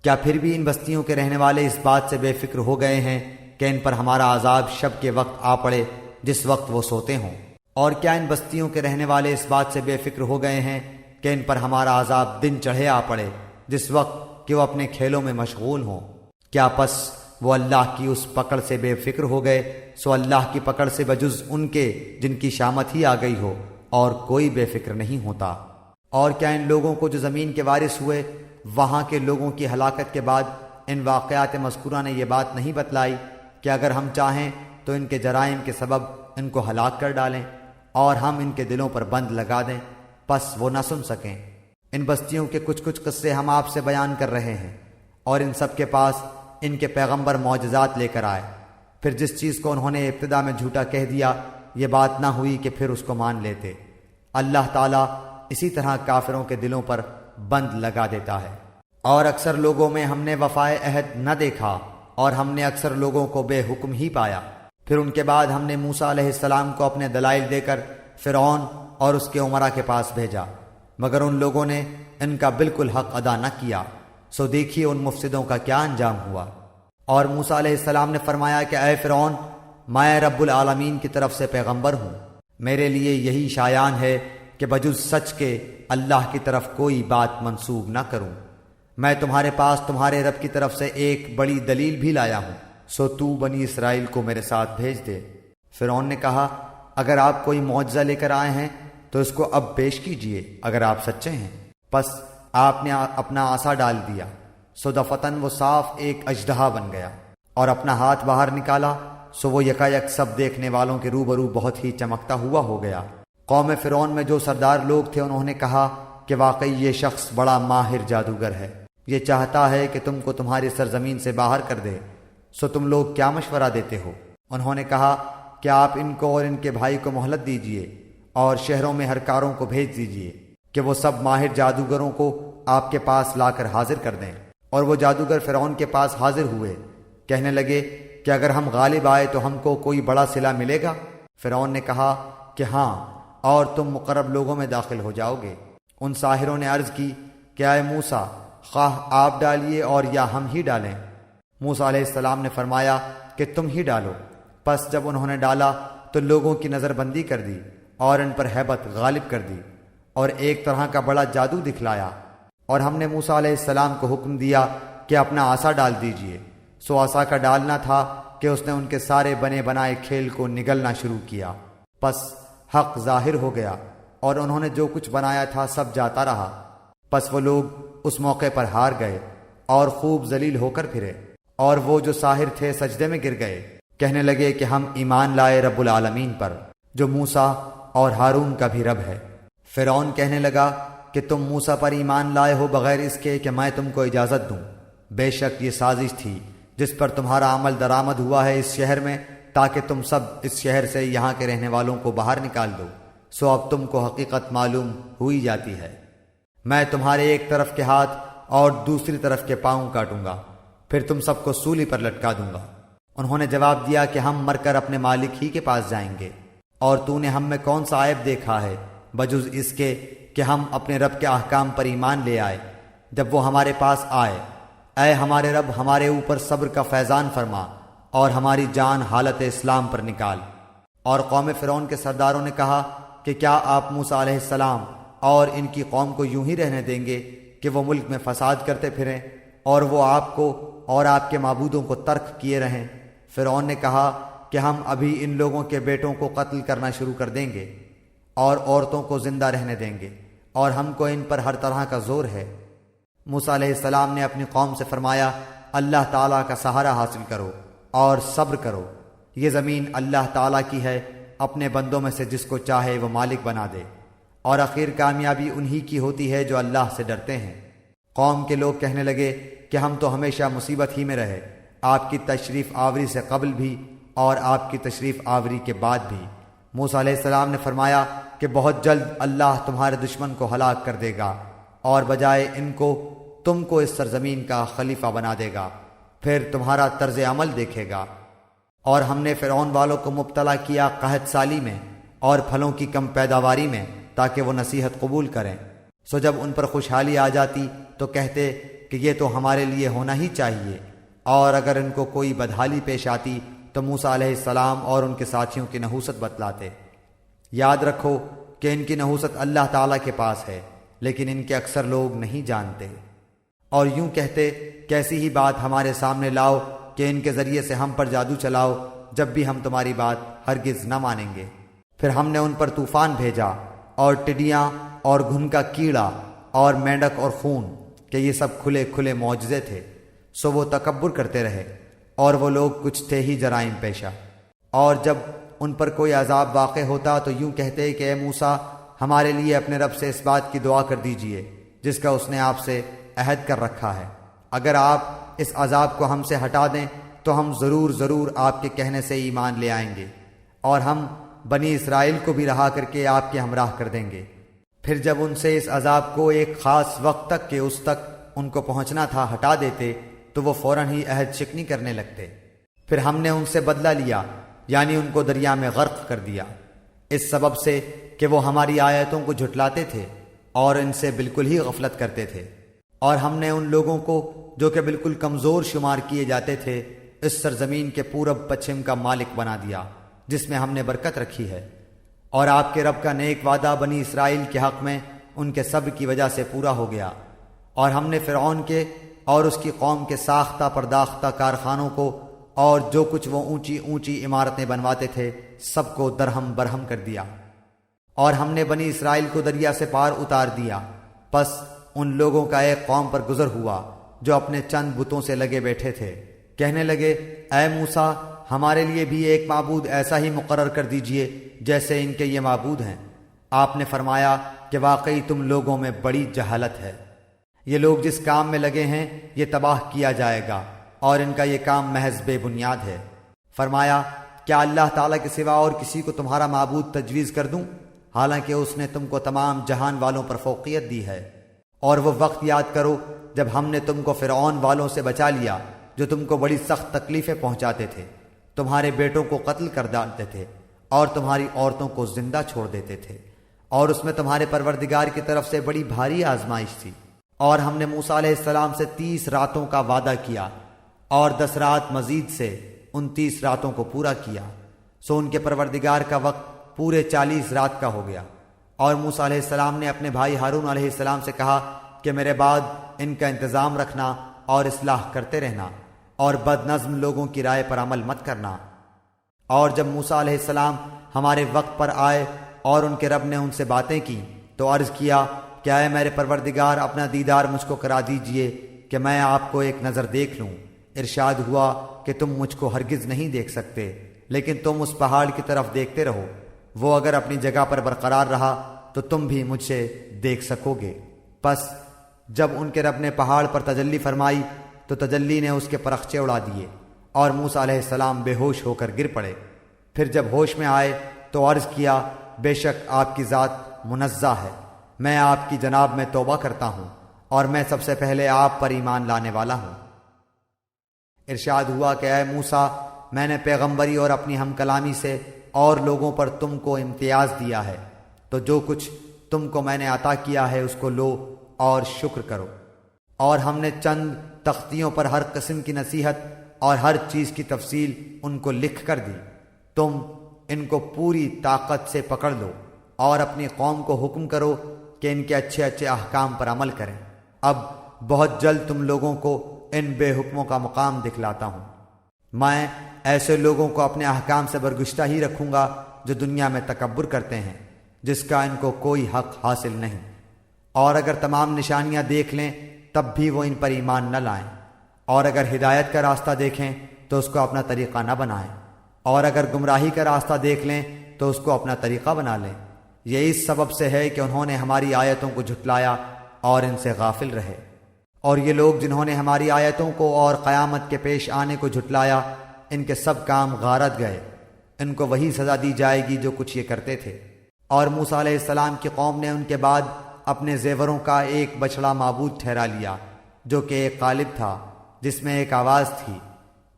کیا پھر بھی ان بستیوں کے رہنے والے اس بات سے بے فکر ہو گئے ہیں کہ ان پر ہمارا عذاب شب کے وقت آ پڑے جس وقت وہ سوتے ہوں؟ اور کیا ان بستیوں کے رہنے والے اس بات سے بے فکر ہو گئے ہیں کہ ان پر ہمارا عذاب دن چڑھے آ پڑے جس وقت کہ وہ اپنے کھیلوں میں مشغول ہوں؟ کیا پس وہ اللہ کی اس پکڑ سے بے فکر ہو گئے؟ سو اللہ کی پکڑ سے بجز ان کے جن کی شامت ہی آ گئی ہو اور کوئی بے فکر نہیں ہوتا۔ اور کیا ان لوگوں کو جو زمین کے وارث ہوئے وہاں کے لوگوں کی ہلاکت کے بعد ان واقعات مذکورہ نے یہ بات نہیں بتلائی کہ اگر ہم چاہیں تو ان کے جرائم کے سبب ان کو ہلاک کر ڈالیں اور ہم ان کے دلوں پر بند لگا دیں، پس وہ نہ سن سکیں؟ ان بستیوں کے کچھ قصے ہم آپ سے بیان کر رہے ہیں، اور ان سب کے پاس ان کے پیغمبر معجزات لے کر آئے، پھر جس چیز کو انہوں نے ابتدا میں جھوٹا کہہ دیا یہ بات نہ ہوئی کہ پھر اس کو مان لیتے۔ اللہ تعالیٰ اسی طرح کافروں کے دلوں پر بند لگا دیتا ہے۔ اور اکثر لوگوں میں ہم نے وفائے عہد نہ دیکھا، اور ہم نے اکثر لوگوں کو بے حکم ہی پایا۔ پھر ان کے بعد ہم نے موسیٰ علیہ السلام کو اپنے دلائل دے کر فرعون اور اس کے امراء کے پاس بھیجا، مگر ان لوگوں نے ان کا بالکل حق ادا نہ کیا، سو دیکھیے ان مفسدوں کا کیا انجام ہوا۔ اور موسیٰ علیہ السلام نے فرمایا کہ اے فرعون، میں رب العالمین کی طرف سے پیغمبر ہوں، میرے لیے یہی شایان ہے کہ بجز سچ کے اللہ کی طرف کوئی بات منسوب نہ کروں۔ میں تمہارے پاس تمہارے رب کی طرف سے ایک بڑی دلیل بھی لایا ہوں، سو تو بنی اسرائیل کو میرے ساتھ بھیج دے۔ فرعون نے کہا اگر آپ کوئی معجزہ لے کر آئے ہیں تو اس کو اب پیش کیجئے اگر آپ سچے ہیں۔ پس آپ نے اپنا عصا ڈال دیا، سو دفعتاً وہ صاف ایک اژدہا بن گیا، اور اپنا ہاتھ باہر نکالا سو وہ یکایک سب دیکھنے والوں کے روبرو بہت ہی چمکتا ہوا ہو گیا۔ قوم فرعون میں جو سردار لوگ تھے انہوں نے کہا کہ واقعی یہ شخص بڑا ماہر جادوگر ہے، یہ چاہتا ہے کہ تم کو تمہاری سرزمین سے باہر کر دے، سو تم لوگ کیا مشورہ دیتے ہو؟ انہوں نے کہا کہ آپ ان کو اور ان کے بھائی کو مہلت دیجئے اور شہروں میں ہر کاروں کو بھیج دیجئے کہ وہ سب ماہر جادوگروں کو آپ کے پاس لا کر حاضر کر دیں۔ اور وہ جادوگر فرعون کے پاس حاضر ہوئے، کہنے لگے کہ اگر ہم غالب آئے تو ہم کو کوئی بڑا صلہ ملے گا؟ فرعون نے کہا کہ ہاں، اور تم مقرب لوگوں میں داخل ہو جاؤ گے۔ ان ساحروں نے عرض کی کہ اے موسیٰ، خواہ آپ ڈالیے اور یا ہم ہی ڈالیں۔ موسیٰ علیہ السلام نے فرمایا کہ تم ہی ڈالو۔ پس جب انہوں نے ڈالا تو لوگوں کی نظر بندی کر دی اور ان پر ہیبت غالب کر دی اور ایک طرح کا بڑا جادو دکھلایا۔ اور ہم نے موسیٰ علیہ السلام کو حکم دیا کہ اپنا عصا ڈال دیجئے۔ سو عصا کا ڈالنا تھا کہ اس نے ان کے سارے بنے بنائے کھیل کو نگلنا شروع کیا۔ پس حق ظاہر ہو گیا اور انہوں نے جو کچھ بنایا تھا سب جاتا رہا۔ پس وہ لوگ اس موقع پر ہار گئے اور خوب ذلیل ہو کر پھرے، اور وہ جو ساحر تھے سجدے میں گر گئے، کہنے لگے کہ ہم ایمان لائے رب العالمین پر، جو موسیٰ اور ہارون کا بھی رب ہے۔ فرعون کہنے لگا کہ تم موسیٰ پر ایمان لائے ہو بغیر اس کے کہ میں تم کو اجازت دوں۔ بے شک یہ سازش تھی جس پر تمہارا عمل درآمد ہوا ہے اس شہر میں، تاکہ تم سب اس شہر سے یہاں کے رہنے والوں کو باہر نکال دو۔ سو اب تم کو حقیقت معلوم ہوئی جاتی ہے۔ میں تمہارے ایک طرف کے ہاتھ اور دوسری طرف کے پاؤں کاٹوں گا، پھر تم سب کو سولی پر لٹکا دوں گا۔ انہوں نے جواب دیا کہ ہم مر کر اپنے مالک ہی کے پاس جائیں گے، اور تو نے ہم میں کون سا عیب دیکھا ہے بجز اس کے کہ ہم اپنے رب کے احکام پر ایمان لے آئے جب وہ ہمارے پاس آئے۔ اے ہمارے رب، ہمارے اوپر صبر کا فیضان فرما اور ہماری جان حالت اسلام پر نکال۔ اور قوم فرعون کے سرداروں نے کہا کہ کیا آپ موسیٰ علیہ السلام اور ان کی قوم کو یوں ہی رہنے دیں گے کہ وہ ملک میں فساد کرتے پھریں اور وہ آپ کو اور آپ کے معبودوں کو ترک کیے رہیں؟ فرعون نے کہا کہ ہم ابھی ان لوگوں کے بیٹوں کو قتل کرنا شروع کر دیں گے اور عورتوں کو زندہ رہنے دیں گے، اور ہم کو ان پر ہر طرح کا زور ہے۔ موسیٰ علیہ السلام نے اپنی قوم سے فرمایا اللہ تعالیٰ کا سہارا حاصل کرو اور صبر کرو، یہ زمین اللہ تعالیٰ کی ہے، اپنے بندوں میں سے جس کو چاہے وہ مالک بنا دے، اور آخر کامیابی انہی کی ہوتی ہے جو اللہ سے ڈرتے ہیں۔ قوم کے لوگ کہنے لگے کہ ہم تو ہمیشہ مصیبت ہی میں رہے، آپ کی تشریف آوری سے قبل بھی اور آپ کی تشریف آوری کے بعد بھی۔ موسیٰ علیہ السلام نے فرمایا کہ بہت جلد اللہ تمہارے دشمن کو ہلاک کر دے گا اور بجائے ان کو تم کو اس سرزمین کا خلیفہ بنا دے گا، پھر تمہارا طرز عمل دیکھے گا۔ اور ہم نے فرعون والوں کو مبتلا کیا قحط سالی میں اور پھلوں کی کم پیداواری میں تاکہ وہ نصیحت قبول کریں۔ سو جب ان پر خوشحالی آ جاتی تو کہتے کہ یہ تو ہمارے لیے ہونا ہی چاہیے، اور اگر ان کو کوئی بدحالی پیش آتی تو موسیٰ علیہ السلام اور ان کے ساتھیوں کی نحوست بتلاتے۔ یاد رکھو کہ ان کی نحوست اللہ تعالیٰ کے پاس ہے، لیکن ان کے اکثر لوگ نہیں جانتے۔ اور یوں کہتے کہ ایسی ہی بات ہمارے سامنے لاؤ کہ ان کے ذریعے سے ہم پر جادو چلاؤ، جب بھی ہم تمہاری بات ہرگز نہ مانیں گے۔ پھر ہم نے ان پر طوفان بھیجا اور ٹڈیاں اور گھن کا کیڑا اور مینڈک اور خون، کہ یہ سب کھلے کھلے معجزے تھے۔ سو وہ تکبر کرتے رہے، اور وہ لوگ کچھ تھے ہی جرائم پیشہ۔ اور جب ان پر کوئی عذاب واقع ہوتا تو یوں کہتے کہ اے موسیٰ، ہمارے لیے اپنے رب سے اس بات کی دعا کر دیجئے جس کا اس نے آپ سے عہد کر رکھا ہے، اگر آپ اس عذاب کو ہم سے ہٹا دیں تو ہم ضرور آپ کے کہنے سے ایمان لے آئیں گے، اور ہم بنی اسرائیل کو بھی رہا کر کے آپ کے ہمراہ کر دیں گے۔ پھر جب ان سے اس عذاب کو ایک خاص وقت تک کہ اس تک ان کو پہنچنا تھا ہٹا دیتے تو وہ فوراً ہی عہد شکنی کرنے لگتے۔ پھر ہم نے ان سے بدلہ لیا، یعنی ان کو دریا میں غرق کر دیا، اس سبب سے کہ وہ ہماری آیتوں کو جھٹلاتے تھے اور ان سے بالکل ہی غفلت کرتے تھے۔ اور ہم نے ان لوگوں کو جو کہ بالکل کمزور شمار کیے جاتے تھے اس سرزمین کے پورب پچھم کا مالک بنا دیا جس میں ہم نے برکت رکھی ہے۔ اور آپ کے رب کا نیک وعدہ بنی اسرائیل کے حق میں ان کے صبر کی وجہ سے پورا ہو گیا۔ اور ہم نے فرعون کے اور اس کی قوم کے ساختہ پرداختہ کارخانوں کو اور جو کچھ وہ اونچی اونچی عمارتیں بنواتے تھے سب کو درہم برہم کر دیا۔ اور ہم نے بنی اسرائیل کو دریا سے پار اتار دیا۔ پس ان لوگوں کا ایک قوم پر گزر ہوا جو اپنے چند بتوں سے لگے بیٹھے تھے، کہنے لگے اے موسیٰ، ہمارے لیے بھی ایک معبود ایسا ہی مقرر کر دیجئے جیسے ان کے یہ معبود ہیں۔ آپ نے فرمایا کہ واقعی تم لوگوں میں بڑی جہالت ہے، یہ لوگ جس کام میں لگے ہیں یہ تباہ کیا جائے گا، اور ان کا یہ کام محض بے بنیاد ہے۔ فرمایا کیا اللہ تعالیٰ کے سوا اور کسی کو تمہارا معبود تجویز کر دوں، حالانکہ اس نے تم کو تمام جہان والوں پر فوقیت دی ہے۔ اور وہ وقت یاد کرو جب ہم نے تم کو فرعون والوں سے بچا لیا جو تم کو بڑی سخت تکلیفیں پہنچاتے تھے، تمہارے بیٹوں کو قتل کر ڈالتے تھے اور تمہاری عورتوں کو زندہ چھوڑ دیتے تھے، اور اس میں تمہارے پروردگار کی طرف سے بڑی بھاری آزمائش تھی۔ اور ہم نے موسیٰ علیہ السلام سے 30 راتوں کا وعدہ کیا اور 10 رات مزید سے 29 راتوں کو پورا کیا، سو ان کے پروردگار کا وقت پورے 40 رات کا ہو گیا۔ اور موسیٰ علیہ السلام نے اپنے بھائی ہارون علیہ السلام سے کہا کہ میرے بعد ان کا انتظام رکھنا اور اصلاح کرتے رہنا، اور بد نظم لوگوں کی رائے پر عمل مت کرنا۔ اور جب موسیٰ علیہ السلام ہمارے وقت پر آئے اور ان کے رب نے ان سے باتیں کی تو عرض کیا کہ اے میرے پروردگار، اپنا دیدار مجھ کو کرا دیجئے کہ میں آپ کو ایک نظر دیکھ لوں۔ ارشاد ہوا کہ تم مجھ کو ہرگز نہیں دیکھ سکتے، لیکن تم اس پہاڑ کی طرف دیکھتے رہو، وہ اگر اپنی جگہ پر برقرار رہا تو تم بھی مجھ سے دیکھ سکو گے۔ پس جب ان کے رب نے پہاڑ پر تجلی فرمائی تو تجلی نے اس کے پرخچے اڑا دیے اور موسیٰ علیہ السلام بے ہوش ہو کر گر پڑے۔ پھر جب ہوش میں آئے تو عرض کیا بے شک آپ کی ذات منزہ ہے، میں آپ کی جناب میں توبہ کرتا ہوں اور میں سب سے پہلے آپ پر ایمان لانے والا ہوں۔ ارشاد ہوا کہ اے موسیٰ، میں نے پیغمبری اور اپنی ہم کلامی سے اور لوگوں پر تم کو امتیاز دیا ہے، تو جو کچھ تم کو میں نے عطا کیا ہے اس کو لو اور شکر کرو۔ اور ہم نے چند تختیوں پر ہر قسم کی نصیحت اور ہر چیز کی تفصیل ان کو لکھ کر دی، تم ان کو پوری طاقت سے پکڑ لو اور اپنی قوم کو حکم کرو کہ ان کے اچھے اچھے احکام پر عمل کریں۔ اب بہت جلد تم لوگوں کو ان بے حکموں کا مقام دکھلاتا ہوں۔ میں ایسے لوگوں کو اپنے احکام سے برگشتہ ہی رکھوں گا جو دنیا میں تکبر کرتے ہیں، جس کا ان کو کوئی حق حاصل نہیں، اور اگر تمام نشانیاں دیکھ لیں تب بھی وہ ان پر ایمان نہ لائیں، اور اگر ہدایت کا راستہ دیکھیں تو اس کو اپنا طریقہ نہ بنائیں، اور اگر گمراہی کا راستہ دیکھ لیں تو اس کو اپنا طریقہ بنا لیں۔ یہ اس سبب سے ہے کہ انہوں نے ہماری آیتوں کو جھٹلایا اور ان سے غافل رہے۔ اور یہ لوگ جنہوں نے ہماری آیتوں کو اور قیامت کے پیش آنے کو جھٹلایا، ان کے سب کام غارت گئے، ان کو وہی سزا دی جائے گی جو کچھ یہ کرتے تھے۔ اور موسیٰ علیہ السلام کی قوم نے ان کے بعد اپنے زیوروں کا ایک بچڑا معبود ٹھہرا لیا جو کہ ایک قالب تھا جس میں ایک آواز تھی۔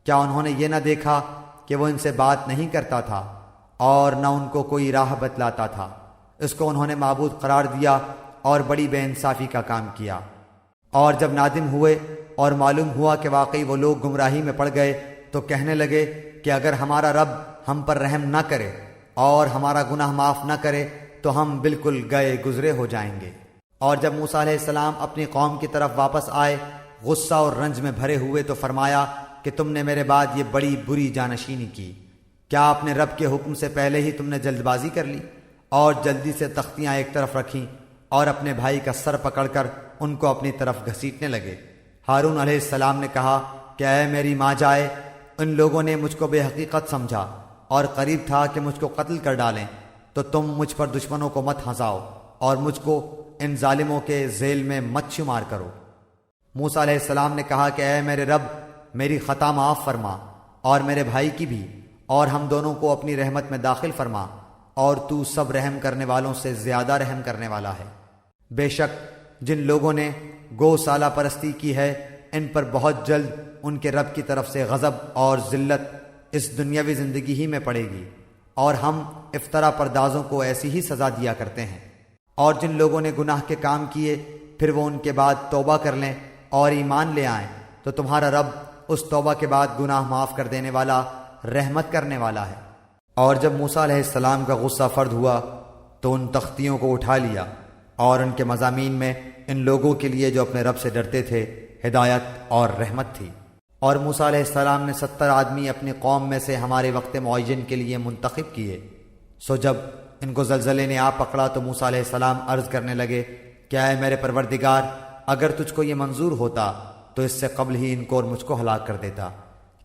کیا انہوں نے یہ نہ دیکھا کہ وہ ان سے بات نہیں کرتا تھا اور نہ ان کو کوئی راہ بتلاتا تھا؟ اس کو انہوں نے معبود قرار دیا اور بڑی بے انصافی کا کام کیا۔ اور جب نادم ہوئے اور معلوم ہوا کہ واقعی وہ لوگ گمراہی میں پڑ گئے تو کہنے لگے کہ اگر ہمارا رب ہم پر رحم نہ کرے اور ہمارا گناہ معاف نہ کرے تو ہم بالکل گئے گزرے ہو جائیں گے۔ اور جب موسیٰ علیہ السلام اپنی قوم کی طرف واپس آئے غصہ اور رنج میں بھرے ہوئے تو فرمایا کہ تم نے میرے بعد یہ بڑی بری جانشینی کی، کیا اپنے رب کے حکم سے پہلے ہی تم نے جلد بازی کر لی اور جلدی سے تختیاں ایک طرف رکھیں اور اپنے بھائی کا سر پکڑ کر ان کو اپنی طرف گھسیٹنے لگے؟ ہارون علیہ السلام نے کہا کہ اے میری ماں جائے، ان لوگوں نے مجھ کو بے حقیقت سمجھا اور قریب تھا کہ مجھ کو قتل کر ڈالیں، تو تم مجھ پر دشمنوں کو مت ہنساؤ اور مجھ کو ان ظالموں کے ذیل میں مت شمار کرو۔ موسیٰ علیہ السلام نے کہا کہ اے میرے رب، میری خطا معاف فرما اور میرے بھائی کی بھی، اور ہم دونوں کو اپنی رحمت میں داخل فرما، اور تو سب رحم کرنے والوں سے زیادہ رحم کرنے والا ہے۔ بے شک جن لوگوں نے گو سالہ پرستی کی ہے ان پر بہت جلد ان کے رب کی طرف سے غضب اور ذلت اس دنیاوی زندگی ہی میں پڑے گی، اور ہم افطرا پردازوں کو ایسی ہی سزا دیا کرتے ہیں۔ اور جن لوگوں نے گناہ کے کام کیے پھر وہ ان کے بعد توبہ کر لیں اور ایمان لے آئیں تو تمہارا رب اس توبہ کے بعد گناہ معاف کر دینے والا، رحمت کرنے والا ہے۔ اور جب موسیٰ علیہ السلام کا غصہ فرد ہوا تو ان تختیوں کو اٹھا لیا اور ان کے مضامین میں ان لوگوں کے لیے جو اپنے رب سے ڈرتے تھے ہدایت اور رحمت تھی۔ اور موسیٰ علیہ السلام نے 70 آدمی اپنی قوم میں سے ہمارے وقت معین کے لیے منتخب کیے۔ سو جب ان کو زلزلے نے آ پکڑا تو موسیٰ علیہ السلام عرض کرنے لگے کہ اے میرے پروردگار، اگر تجھ کو یہ منظور ہوتا تو اس سے قبل ہی ان کو اور مجھ کو ہلاک کر دیتا۔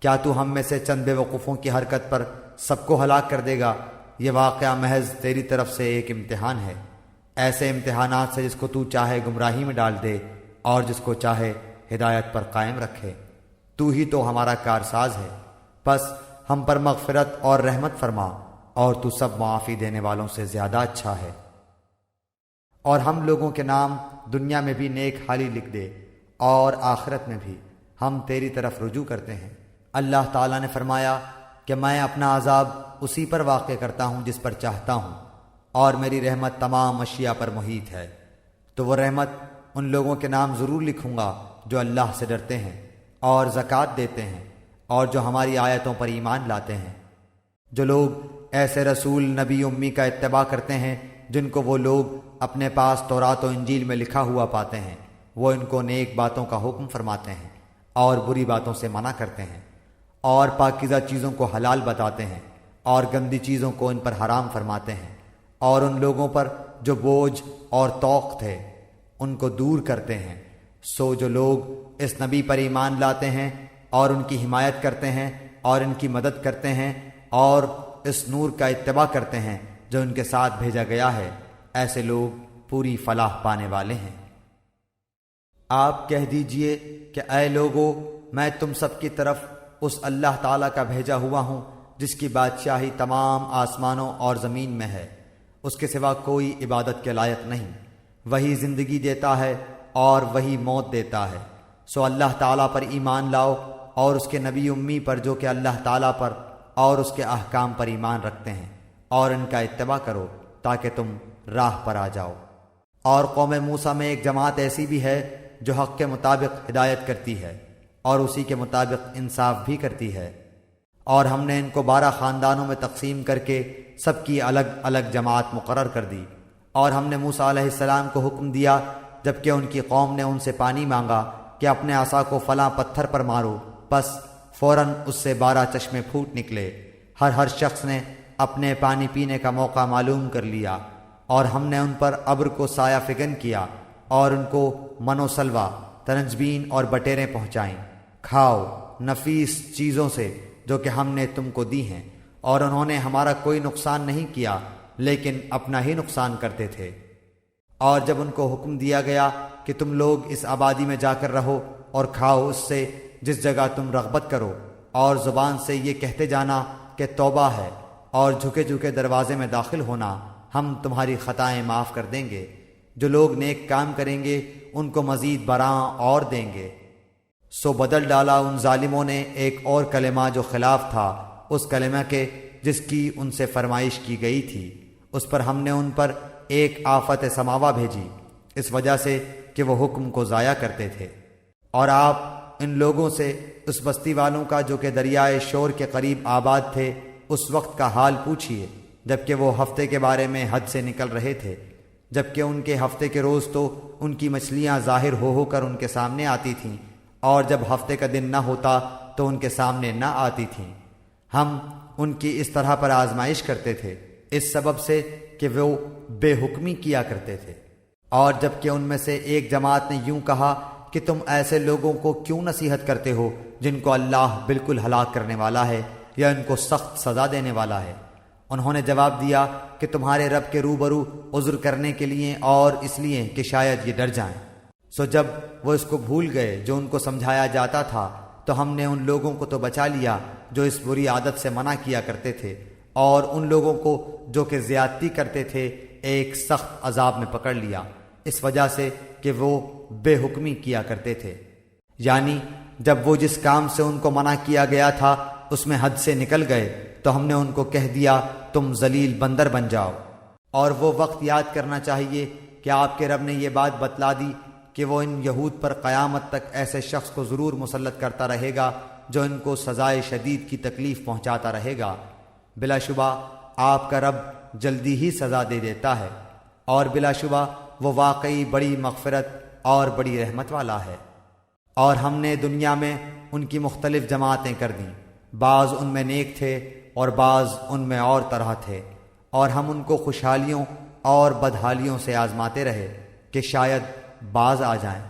کیا تو ہم میں سے چند بے وقوفوں کی حرکت پر سب کو ہلاک کر دے گا؟ یہ واقعہ محض تیری طرف سے ایک امتحان ہے، ایسے امتحانات سے جس کو تو چاہے گمراہی میں ڈال دے اور جس کو چاہے ہدایت پر قائم رکھے۔ تو ہی تو ہمارا کارساز ہے، پس ہم پر مغفرت اور رحمت فرما، اور تو سب معافی دینے والوں سے زیادہ اچھا ہے۔ اور ہم لوگوں کے نام دنیا میں بھی نیک حالی لکھ دے اور آخرت میں بھی، ہم تیری طرف رجوع کرتے ہیں۔ اللہ تعالیٰ نے فرمایا کہ میں اپنا عذاب اسی پر واقع کرتا ہوں جس پر چاہتا ہوں، اور میری رحمت تمام اشیاء پر محیط ہے۔ تو وہ رحمت ان لوگوں کے نام ضرور لکھوں گا جو اللہ سے ڈرتے ہیں اور زکوٰۃ دیتے ہیں اور جو ہماری آیتوں پر ایمان لاتے ہیں۔ جو لوگ ایسے رسول نبی امی کا اتباع کرتے ہیں جن کو وہ لوگ اپنے پاس تورات و انجیل میں لکھا ہوا پاتے ہیں، وہ ان کو نیک باتوں کا حکم فرماتے ہیں اور بری باتوں سے منع کرتے ہیں، اور پاکیزہ چیزوں کو حلال بتاتے ہیں اور گندی چیزوں کو ان پر حرام فرماتے ہیں، اور ان لوگوں پر جو بوجھ اور توق تھے ان کو دور کرتے ہیں۔ سو جو لوگ اس نبی پر ایمان لاتے ہیں اور ان کی حمایت کرتے ہیں اور ان کی مدد کرتے ہیں اور اس نور کا اتباع کرتے ہیں جو ان کے ساتھ بھیجا گیا ہے، ایسے لوگ پوری فلاح پانے والے ہیں۔ آپ کہہ دیجئے کہ اے لوگو، میں تم سب کی طرف اس اللہ تعالیٰ کا بھیجا ہوا ہوں جس کی بادشاہی تمام آسمانوں اور زمین میں ہے، اس کے سوا کوئی عبادت کے لائق نہیں۔ وہی زندگی دیتا ہے اور وہی موت دیتا ہے۔ سو اللہ تعالیٰ پر ایمان لاؤ اور اس کے نبی امی پر جو کہ اللہ تعالیٰ پر اور اس کے احکام پر ایمان رکھتے ہیں، اور ان کا اتباع کرو تاکہ تم راہ پر آ جاؤ۔ اور قوم موسیٰ میں ایک جماعت ایسی بھی ہے جو حق کے مطابق ہدایت کرتی ہے اور اسی کے مطابق انصاف بھی کرتی ہے، اور ہم نے ان کو 12 خاندانوں میں تقسیم کر کے سب کی الگ الگ جماعت مقرر کر دی۔ اور ہم نے موسیٰ علیہ السلام کو حکم دیا جبکہ ان کی قوم نے ان سے پانی مانگا کہ اپنے عصا کو فلاں پتھر پر مارو، بس فوراً اس سے 12 چشمے پھوٹ نکلے۔ ہر شخص نے اپنے پانی پینے کا موقع معلوم کر لیا، اور ہم نے ان پر ابر کو سایہ فگن کیا اور ان کو من و سلوہ، تنجبین اور بٹیریں پہنچائیں۔ کھاؤ نفیس چیزوں سے جو کہ ہم نے تم کو دی ہیں، اور انہوں نے ہمارا کوئی نقصان نہیں کیا لیکن اپنا ہی نقصان کرتے تھے۔ اور جب ان کو حکم دیا گیا کہ تم لوگ اس آبادی میں جا کر رہو اور کھاؤ اس سے جس جگہ تم رغبت کرو، اور زبان سے یہ کہتے جانا کہ توبہ ہے، اور جھکے جھکے دروازے میں داخل ہونا، ہم تمہاری خطائیں معاف کر دیں گے۔ جو لوگ نیک کام کریں گے ان کو مزید براں اور دیں گے۔ سو بدل ڈالا ان ظالموں نے ایک اور کلمہ جو خلاف تھا اس کلمہ کے جس کی ان سے فرمائش کی گئی تھی۔ اس پر ہم نے ان پر ایک آفت سماوا بھیجی، اس وجہ سے کہ وہ حکم کو ضائع کرتے تھے۔ اور آپ ان لوگوں سے اس بستی والوں کا جو کہ دریائے شور کے قریب آباد تھے اس وقت کا حال پوچھیے جبکہ وہ ہفتے کے بارے میں حد سے نکل رہے تھے، جبکہ ان کے ہفتے کے روز تو ان کی مچھلیاں ظاہر ہو کر ان کے سامنے آتی تھیں، اور جب ہفتے کا دن نہ ہوتا تو ان کے سامنے نہ آتی تھیں۔ ہم ان کی اس طرح پر آزمائش کرتے تھے اس سبب سے کہ وہ بے حکمی کیا کرتے تھے۔ اور جبکہ ان میں سے ایک جماعت نے یوں کہا کہ تم ایسے لوگوں کو کیوں نصیحت کرتے ہو جن کو اللہ بالکل ہلاک کرنے والا ہے یا ان کو سخت سزا دینے والا ہے۔ انہوں نے جواب دیا کہ تمہارے رب کے روبرو عذر کرنے کے لیے اور اس لیے کہ شاید یہ ڈر جائیں۔ سو جب وہ اس کو بھول گئے جو ان کو سمجھایا جاتا تھا تو ہم نے ان لوگوں کو تو بچا لیا جو اس بری عادت سے منع کیا کرتے تھے، اور ان لوگوں کو جو کہ زیادتی کرتے تھے ایک سخت عذاب میں پکڑ لیا، اس وجہ سے کہ وہ بے حکمی کیا کرتے تھے۔ یعنی جب وہ جس کام سے ان کو منع کیا گیا تھا اس میں حد سے نکل گئے تو ہم نے ان کو کہہ دیا تم ذلیل بندر بن جاؤ۔ اور وہ وقت یاد کرنا چاہیے کہ آپ کے رب نے یہ بات بتلا دی کہ وہ ان یہود پر قیامت تک ایسے شخص کو ضرور مسلط کرتا رہے گا جو ان کو سزائے شدید کی تکلیف پہنچاتا رہے گا۔ بلا شبہ آپ کا رب جلدی ہی سزا دے دیتا ہے، اور بلا شبہ وہ واقعی بڑی مغفرت اور بڑی رحمت والا ہے۔ اور ہم نے دنیا میں ان کی مختلف جماعتیں کر دیں، بعض ان میں نیک تھے اور بعض ان میں اور طرح تھے، اور ہم ان کو خوشحالیوں اور بدحالیوں سے آزماتے رہے کہ شاید باز آ جائیں۔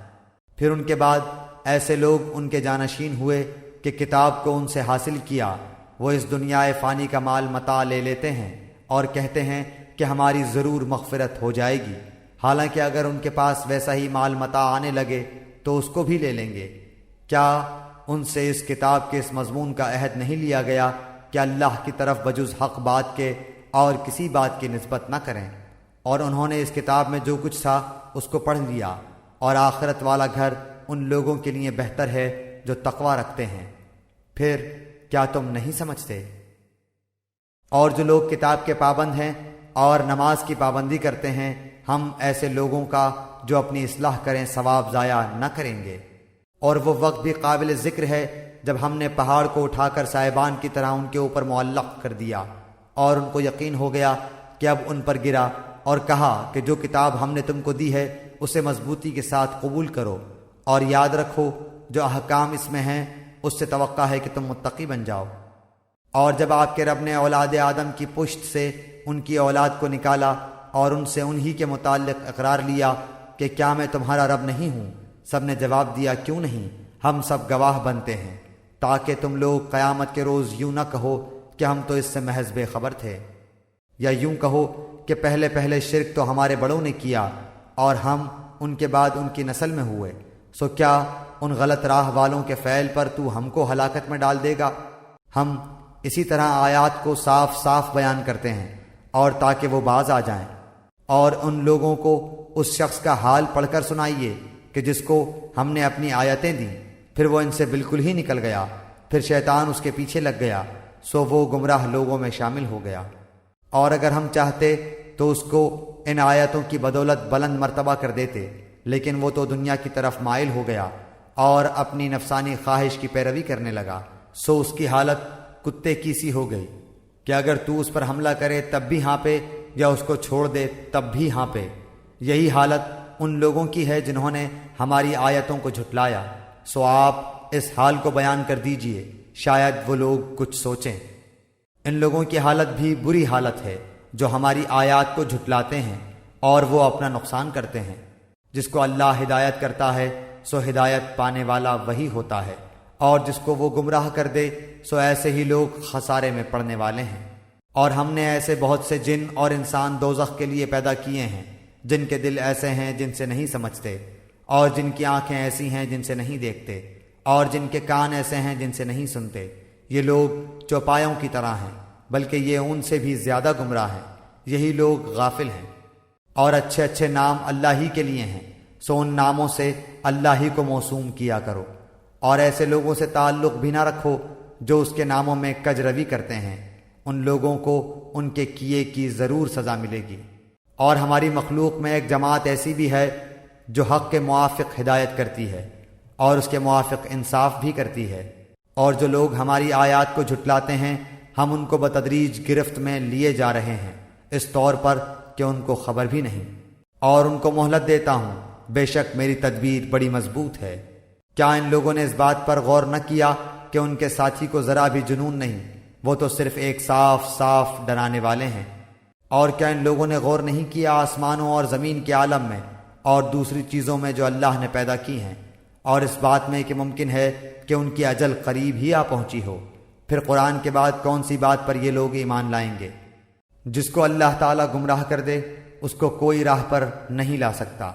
پھر ان کے بعد ایسے لوگ ان کے جانشین ہوئے کہ کتاب کو ان سے حاصل کیا، وہ اس دنیا فانی کا مال متاع لے لیتے ہیں اور کہتے ہیں کہ ہماری ضرور مغفرت ہو جائے گی، حالانکہ اگر ان کے پاس ویسا ہی مال متاع آنے لگے تو اس کو بھی لے لیں گے۔ کیا ان سے اس کتاب کے اس مضمون کا عہد نہیں لیا گیا کہ اللہ کی طرف بجز حق بات کے اور کسی بات کی نسبت نہ کریں؟ اور انہوں نے اس کتاب میں جو کچھ تھا اس کو پڑھ لیا، اور آخرت والا گھر ان لوگوں کے لیے بہتر ہے جو تقوی رکھتے ہیں۔ پھر کیا تم نہیں سمجھتے؟ اور جو لوگ کتاب کے پابند ہیں اور نماز کی پابندی کرتے ہیں، ہم ایسے لوگوں کا جو اپنی اصلاح کریں ثواب ضائع نہ کریں گے۔ اور وہ وقت بھی قابل ذکر ہے جب ہم نے پہاڑ کو اٹھا کر سائبان کی طرح ان کے اوپر معلق کر دیا، اور ان کو یقین ہو گیا کہ اب ان پر گرا، اور کہا کہ جو کتاب ہم نے تم کو دی ہے اسے مضبوطی کے ساتھ قبول کرو، اور یاد رکھو جو احکام اس میں ہیں اس سے توقع ہے کہ تم متقی بن جاؤ۔ اور جب آپ کے رب نے اولاد آدم کی پشت سے ان کی اولاد کو نکالا اور ان سے انہی کے متعلق اقرار لیا کہ کیا میں تمہارا رب نہیں ہوں، سب نے جواب دیا کیوں نہیں، ہم سب گواہ بنتے ہیں، تاکہ تم لوگ قیامت کے روز یوں نہ کہو کہ ہم تو اس سے محض بے خبر تھے، یا یوں کہو کہ پہلے پہلے شرک تو ہمارے بڑوں نے کیا اور ہم ان کے بعد ان کی نسل میں ہوئے، سو کیا ان غلط راہ والوں کے فعل پر تو ہم کو ہلاکت میں ڈال دے گا۔ ہم اسی طرح آیات کو صاف صاف بیان کرتے ہیں اور تاکہ وہ باز آ جائیں۔ اور ان لوگوں کو اس شخص کا حال پڑھ کر سنائیے کہ جس کو ہم نے اپنی آیتیں دیں، پھر وہ ان سے بالکل ہی نکل گیا، پھر شیطان اس کے پیچھے لگ گیا، سو وہ گمراہ لوگوں میں شامل ہو گیا۔ اور اگر ہم چاہتے تو اس کو ان آیتوں کی بدولت بلند مرتبہ کر دیتے، لیکن وہ تو دنیا کی طرف مائل ہو گیا اور اپنی نفسانی خواہش کی پیروی کرنے لگا، سو اس کی حالت کتے کی سی ہو گئی کہ اگر تو اس پر حملہ کرے تب بھی ہانپے، یا اس کو چھوڑ دے تب بھی ہانپے۔ یہی حالت ان لوگوں کی ہے جنہوں نے ہماری آیتوں کو جھٹلایا، سو آپ اس حال کو بیان کر دیجئے، شاید وہ لوگ کچھ سوچیں۔ ان لوگوں کی حالت بھی بری حالت ہے جو ہماری آیات کو جھٹلاتے ہیں اور وہ اپنا نقصان کرتے ہیں۔ جس کو اللہ ہدایت کرتا ہے سو ہدایت پانے والا وہی ہوتا ہے، اور جس کو وہ گمراہ کر دے سو ایسے ہی لوگ خسارے میں پڑنے والے ہیں۔ اور ہم نے ایسے بہت سے جن اور انسان دوزخ کے لیے پیدا کیے ہیں جن کے دل ایسے ہیں جن سے نہیں سمجھتے، اور جن کی آنکھیں ایسی ہیں جن سے نہیں دیکھتے، اور جن کے کان ایسے ہیں جن سے نہیں سنتے۔ یہ لوگ چوپایوں کی طرح ہیں، بلکہ یہ ان سے بھی زیادہ گمراہ ہیں۔ یہی لوگ غافل ہیں۔ اور اچھے اچھے نام اللہ ہی کے لیے ہیں، سو ان ناموں سے اللہ ہی کو موسوم کیا کرو، اور ایسے لوگوں سے تعلق بھی نہ رکھو جو اس کے ناموں میں کج روی کرتے ہیں، ان لوگوں کو ان کے کیے کی ضرور سزا ملے گی۔ اور ہماری مخلوق میں ایک جماعت ایسی بھی ہے جو حق کے موافق ہدایت کرتی ہے اور اس کے موافق انصاف بھی کرتی ہے، اور جو لوگ ہماری آیات کو جھٹلاتے ہیں ہم ان کو بتدریج گرفت میں لیے جا رہے ہیں، اس طور پر کہ ان کو خبر بھی نہیں، اور ان کو مہلت دیتا ہوں، بے شک میری تدبیر بڑی مضبوط ہے۔ کیا ان لوگوں نے اس بات پر غور نہ کیا کہ ان کے ساتھی کو ذرا بھی جنون نہیں، وہ تو صرف ایک صاف صاف ڈرانے والے ہیں؟ اور کیا ان لوگوں نے غور نہیں کیا آسمانوں اور زمین کے عالم میں اور دوسری چیزوں میں جو اللہ نے پیدا کی ہیں، اور اس بات میں کہ ممکن ہے کہ ان کی اجل قریب ہی آ پہنچی ہو؟ پھر قرآن کے بعد کون سی بات پر یہ لوگ ایمان لائیں گے؟ جس کو اللہ تعالیٰ گمراہ کر دے اس کو کوئی راہ پر نہیں لا سکتا،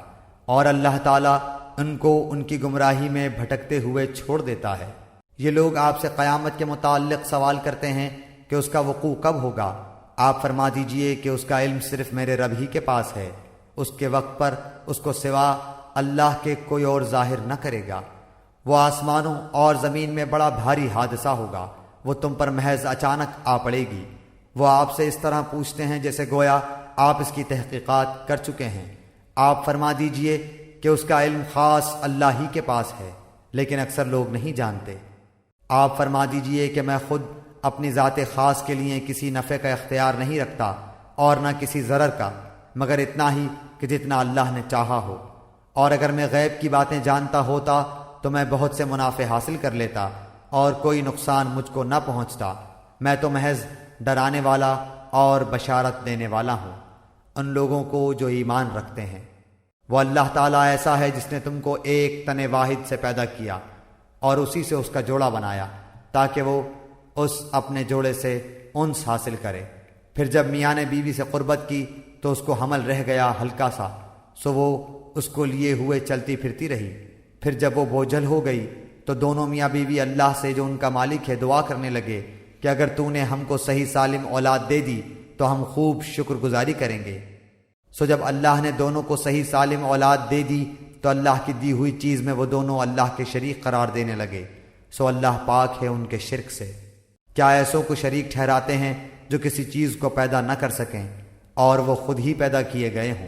اور اللہ تعالیٰ ان کو ان کی گمراہی میں بھٹکتے ہوئے چھوڑ دیتا ہے۔ یہ لوگ آپ سے قیامت کے متعلق سوال کرتے ہیں کہ اس کا وقوع کب ہوگا۔ آپ فرما دیجئے کہ اس کا علم صرف میرے رب ہی کے پاس ہے، اس کے وقت پر اس کو سوا اللہ کے کوئی اور ظاہر نہ کرے گا۔ وہ آسمانوں اور زمین میں بڑا بھاری حادثہ ہوگا، وہ تم پر محض اچانک آ پڑے گی۔ وہ آپ سے اس طرح پوچھتے ہیں جیسے گویا آپ اس کی تحقیقات کر چکے ہیں۔ آپ فرما دیجئے کہ اس کا علم خاص اللہ ہی کے پاس ہے، لیکن اکثر لوگ نہیں جانتے۔ آپ فرما دیجئے کہ میں خود اپنی ذات خاص کے لیے کسی نفع کا اختیار نہیں رکھتا اور نہ کسی ضرر کا، مگر اتنا ہی کہ جتنا اللہ نے چاہا ہو، اور اگر میں غیب کی باتیں جانتا ہوتا تو میں بہت سے منافع حاصل کر لیتا اور کوئی نقصان مجھ کو نہ پہنچتا۔ میں تو محض ڈرانے والا اور بشارت دینے والا ہوں ان لوگوں کو جو ایمان رکھتے ہیں۔ وہ اللہ تعالیٰ ایسا ہے جس نے تم کو ایک تن واحد سے پیدا کیا اور اسی سے اس کا جوڑا بنایا تاکہ وہ اس اپنے جوڑے سے انس حاصل کرے۔ پھر جب میاں نے بیوی سے قربت کی تو اس کو حمل رہ گیا ہلکا سا، سو وہ اس کو لیے ہوئے چلتی پھرتی رہی۔ پھر جب وہ بوجھل ہو گئی تو دونوں میاں بیوی اللہ سے جو ان کا مالک ہے دعا کرنے لگے کہ اگر تو نے ہم کو صحیح سالم اولاد دے دی تو ہم خوب شکر گزاری کریں گے۔ سو جب اللہ نے دونوں کو صحیح سالم اولاد دے دی تو اللہ کی دی ہوئی چیز میں وہ دونوں اللہ کے شریک قرار دینے لگے سو اللہ پاک ہے ان کے شرک سے۔ کیا ایسوں کو شریک ٹھہراتے ہیں جو کسی چیز کو پیدا نہ کر سکیں اور وہ خود ہی پیدا کیے گئے ہوں،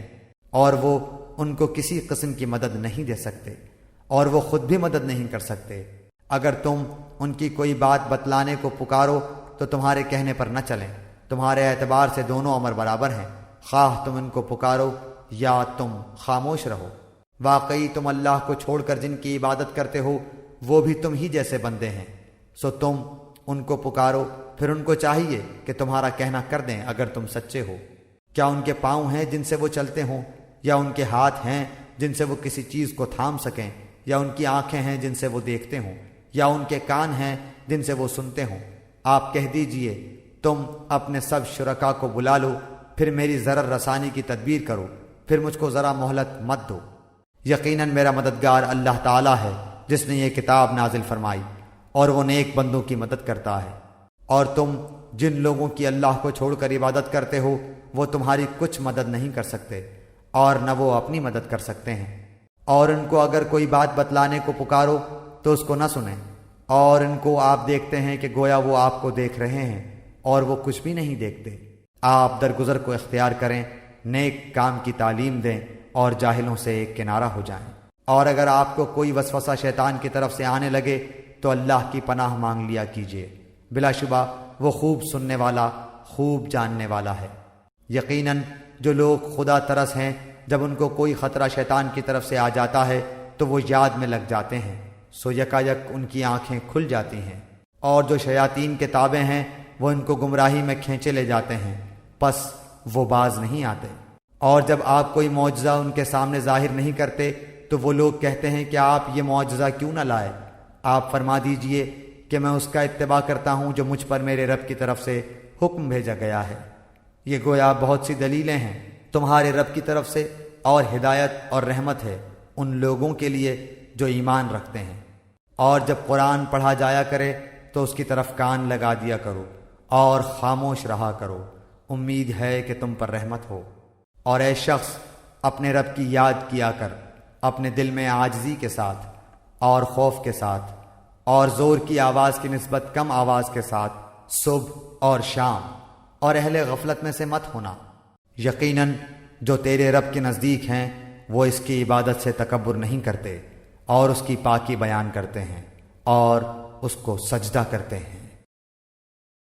اور وہ ان کو کسی قسم کی مدد نہیں دے سکتے اور وہ خود بھی مدد نہیں کر سکتے۔ اگر تم ان کی کوئی بات بتلانے کو پکارو تو تمہارے کہنے پر نہ چلیں، تمہارے اعتبار سے دونوں امر برابر ہیں، خواہ تم ان کو پکارو یا تم خاموش رہو۔ واقعی تم اللہ کو چھوڑ کر جن کی عبادت کرتے ہو وہ بھی تم ہی جیسے بندے ہیں، سو تم ان کو پکارو، پھر ان کو چاہیے کہ تمہارا کہنا کر دیں اگر تم سچے ہو۔ کیا ان کے پاؤں ہیں جن سے وہ چلتے ہوں، یا ان کے ہاتھ ہیں جن سے وہ کسی چیز کو تھام سکیں، یا ان کی آنکھیں ہیں جن سے وہ دیکھتے ہوں، یا ان کے کان ہیں جن سے وہ سنتے ہوں؟ آپ کہہ دیجئے تم اپنے سب شرکا کو بلا لو، پھر میری ضرر رسانی کی تدبیر کرو، پھر مجھ کو ذرا مہلت مت دو۔ یقیناً میرا مددگار اللہ تعالیٰ ہے جس نے یہ کتاب نازل فرمائی، اور وہ نیک بندوں کی مدد کرتا ہے۔ اور تم جن لوگوں کی اللہ کو چھوڑ کر عبادت کرتے ہو وہ تمہاری کچھ مدد نہیں کر سکتے اور نہ وہ اپنی مدد کر سکتے ہیں، اور ان کو اگر کوئی بات بتلانے کو پکارو تو اس کو نہ سنیں، اور ان کو آپ دیکھتے ہیں کہ گویا وہ آپ کو دیکھ رہے ہیں اور وہ کچھ بھی نہیں دیکھتے۔ آپ درگزر کو اختیار کریں، نیک کام کی تعلیم دیں اور جاہلوں سے ایک کنارہ ہو جائیں۔ اور اگر آپ کو کوئی وسوسہ شیطان کی طرف سے آنے لگے تو اللہ کی پناہ مانگ لیا کیجیے، بلا شبہ وہ خوب سننے والا، خوب جاننے والا ہے۔ یقیناً جو لوگ خدا ترس ہیں، جب ان کو کوئی خطرہ شیطان کی طرف سے آ جاتا ہے تو وہ یاد میں لگ جاتے ہیں، سو یکایک ان کی آنکھیں کھل جاتی ہیں، اور جو شیاطین کے تابع ہیں وہ ان کو گمراہی میں کھینچے لے جاتے ہیں، پس وہ باز نہیں آتے۔ اور جب آپ کوئی معجزہ ان کے سامنے ظاہر نہیں کرتے تو وہ لوگ کہتے ہیں کہ آپ یہ معجزہ کیوں نہ لائے؟ آپ فرما دیجئے کہ میں اس کا اتباع کرتا ہوں جو مجھ پر میرے رب کی طرف سے حکم بھیجا گیا ہے۔ یہ گویا بہت سی دلیلیں ہیں تمہارے رب کی طرف سے، اور ہدایت اور رحمت ہے ان لوگوں کے لیے جو ایمان رکھتے ہیں۔ اور جب قرآن پڑھا جایا کرے تو اس کی طرف کان لگا دیا کرو اور خاموش رہا کرو، امید ہے کہ تم پر رحمت ہو۔ اور اے شخص، اپنے رب کی یاد کیا کر اپنے دل میں عاجزی کے ساتھ اور خوف کے ساتھ، اور زور کی آواز کی نسبت کم آواز کے ساتھ، صبح اور شام، اور اہل غفلت میں سے مت ہونا۔ یقیناً جو تیرے رب کے نزدیک ہیں وہ اس کی عبادت سے تکبر نہیں کرتے، اور اس کی پاکی بیان کرتے ہیں اور اس کو سجدہ کرتے ہیں۔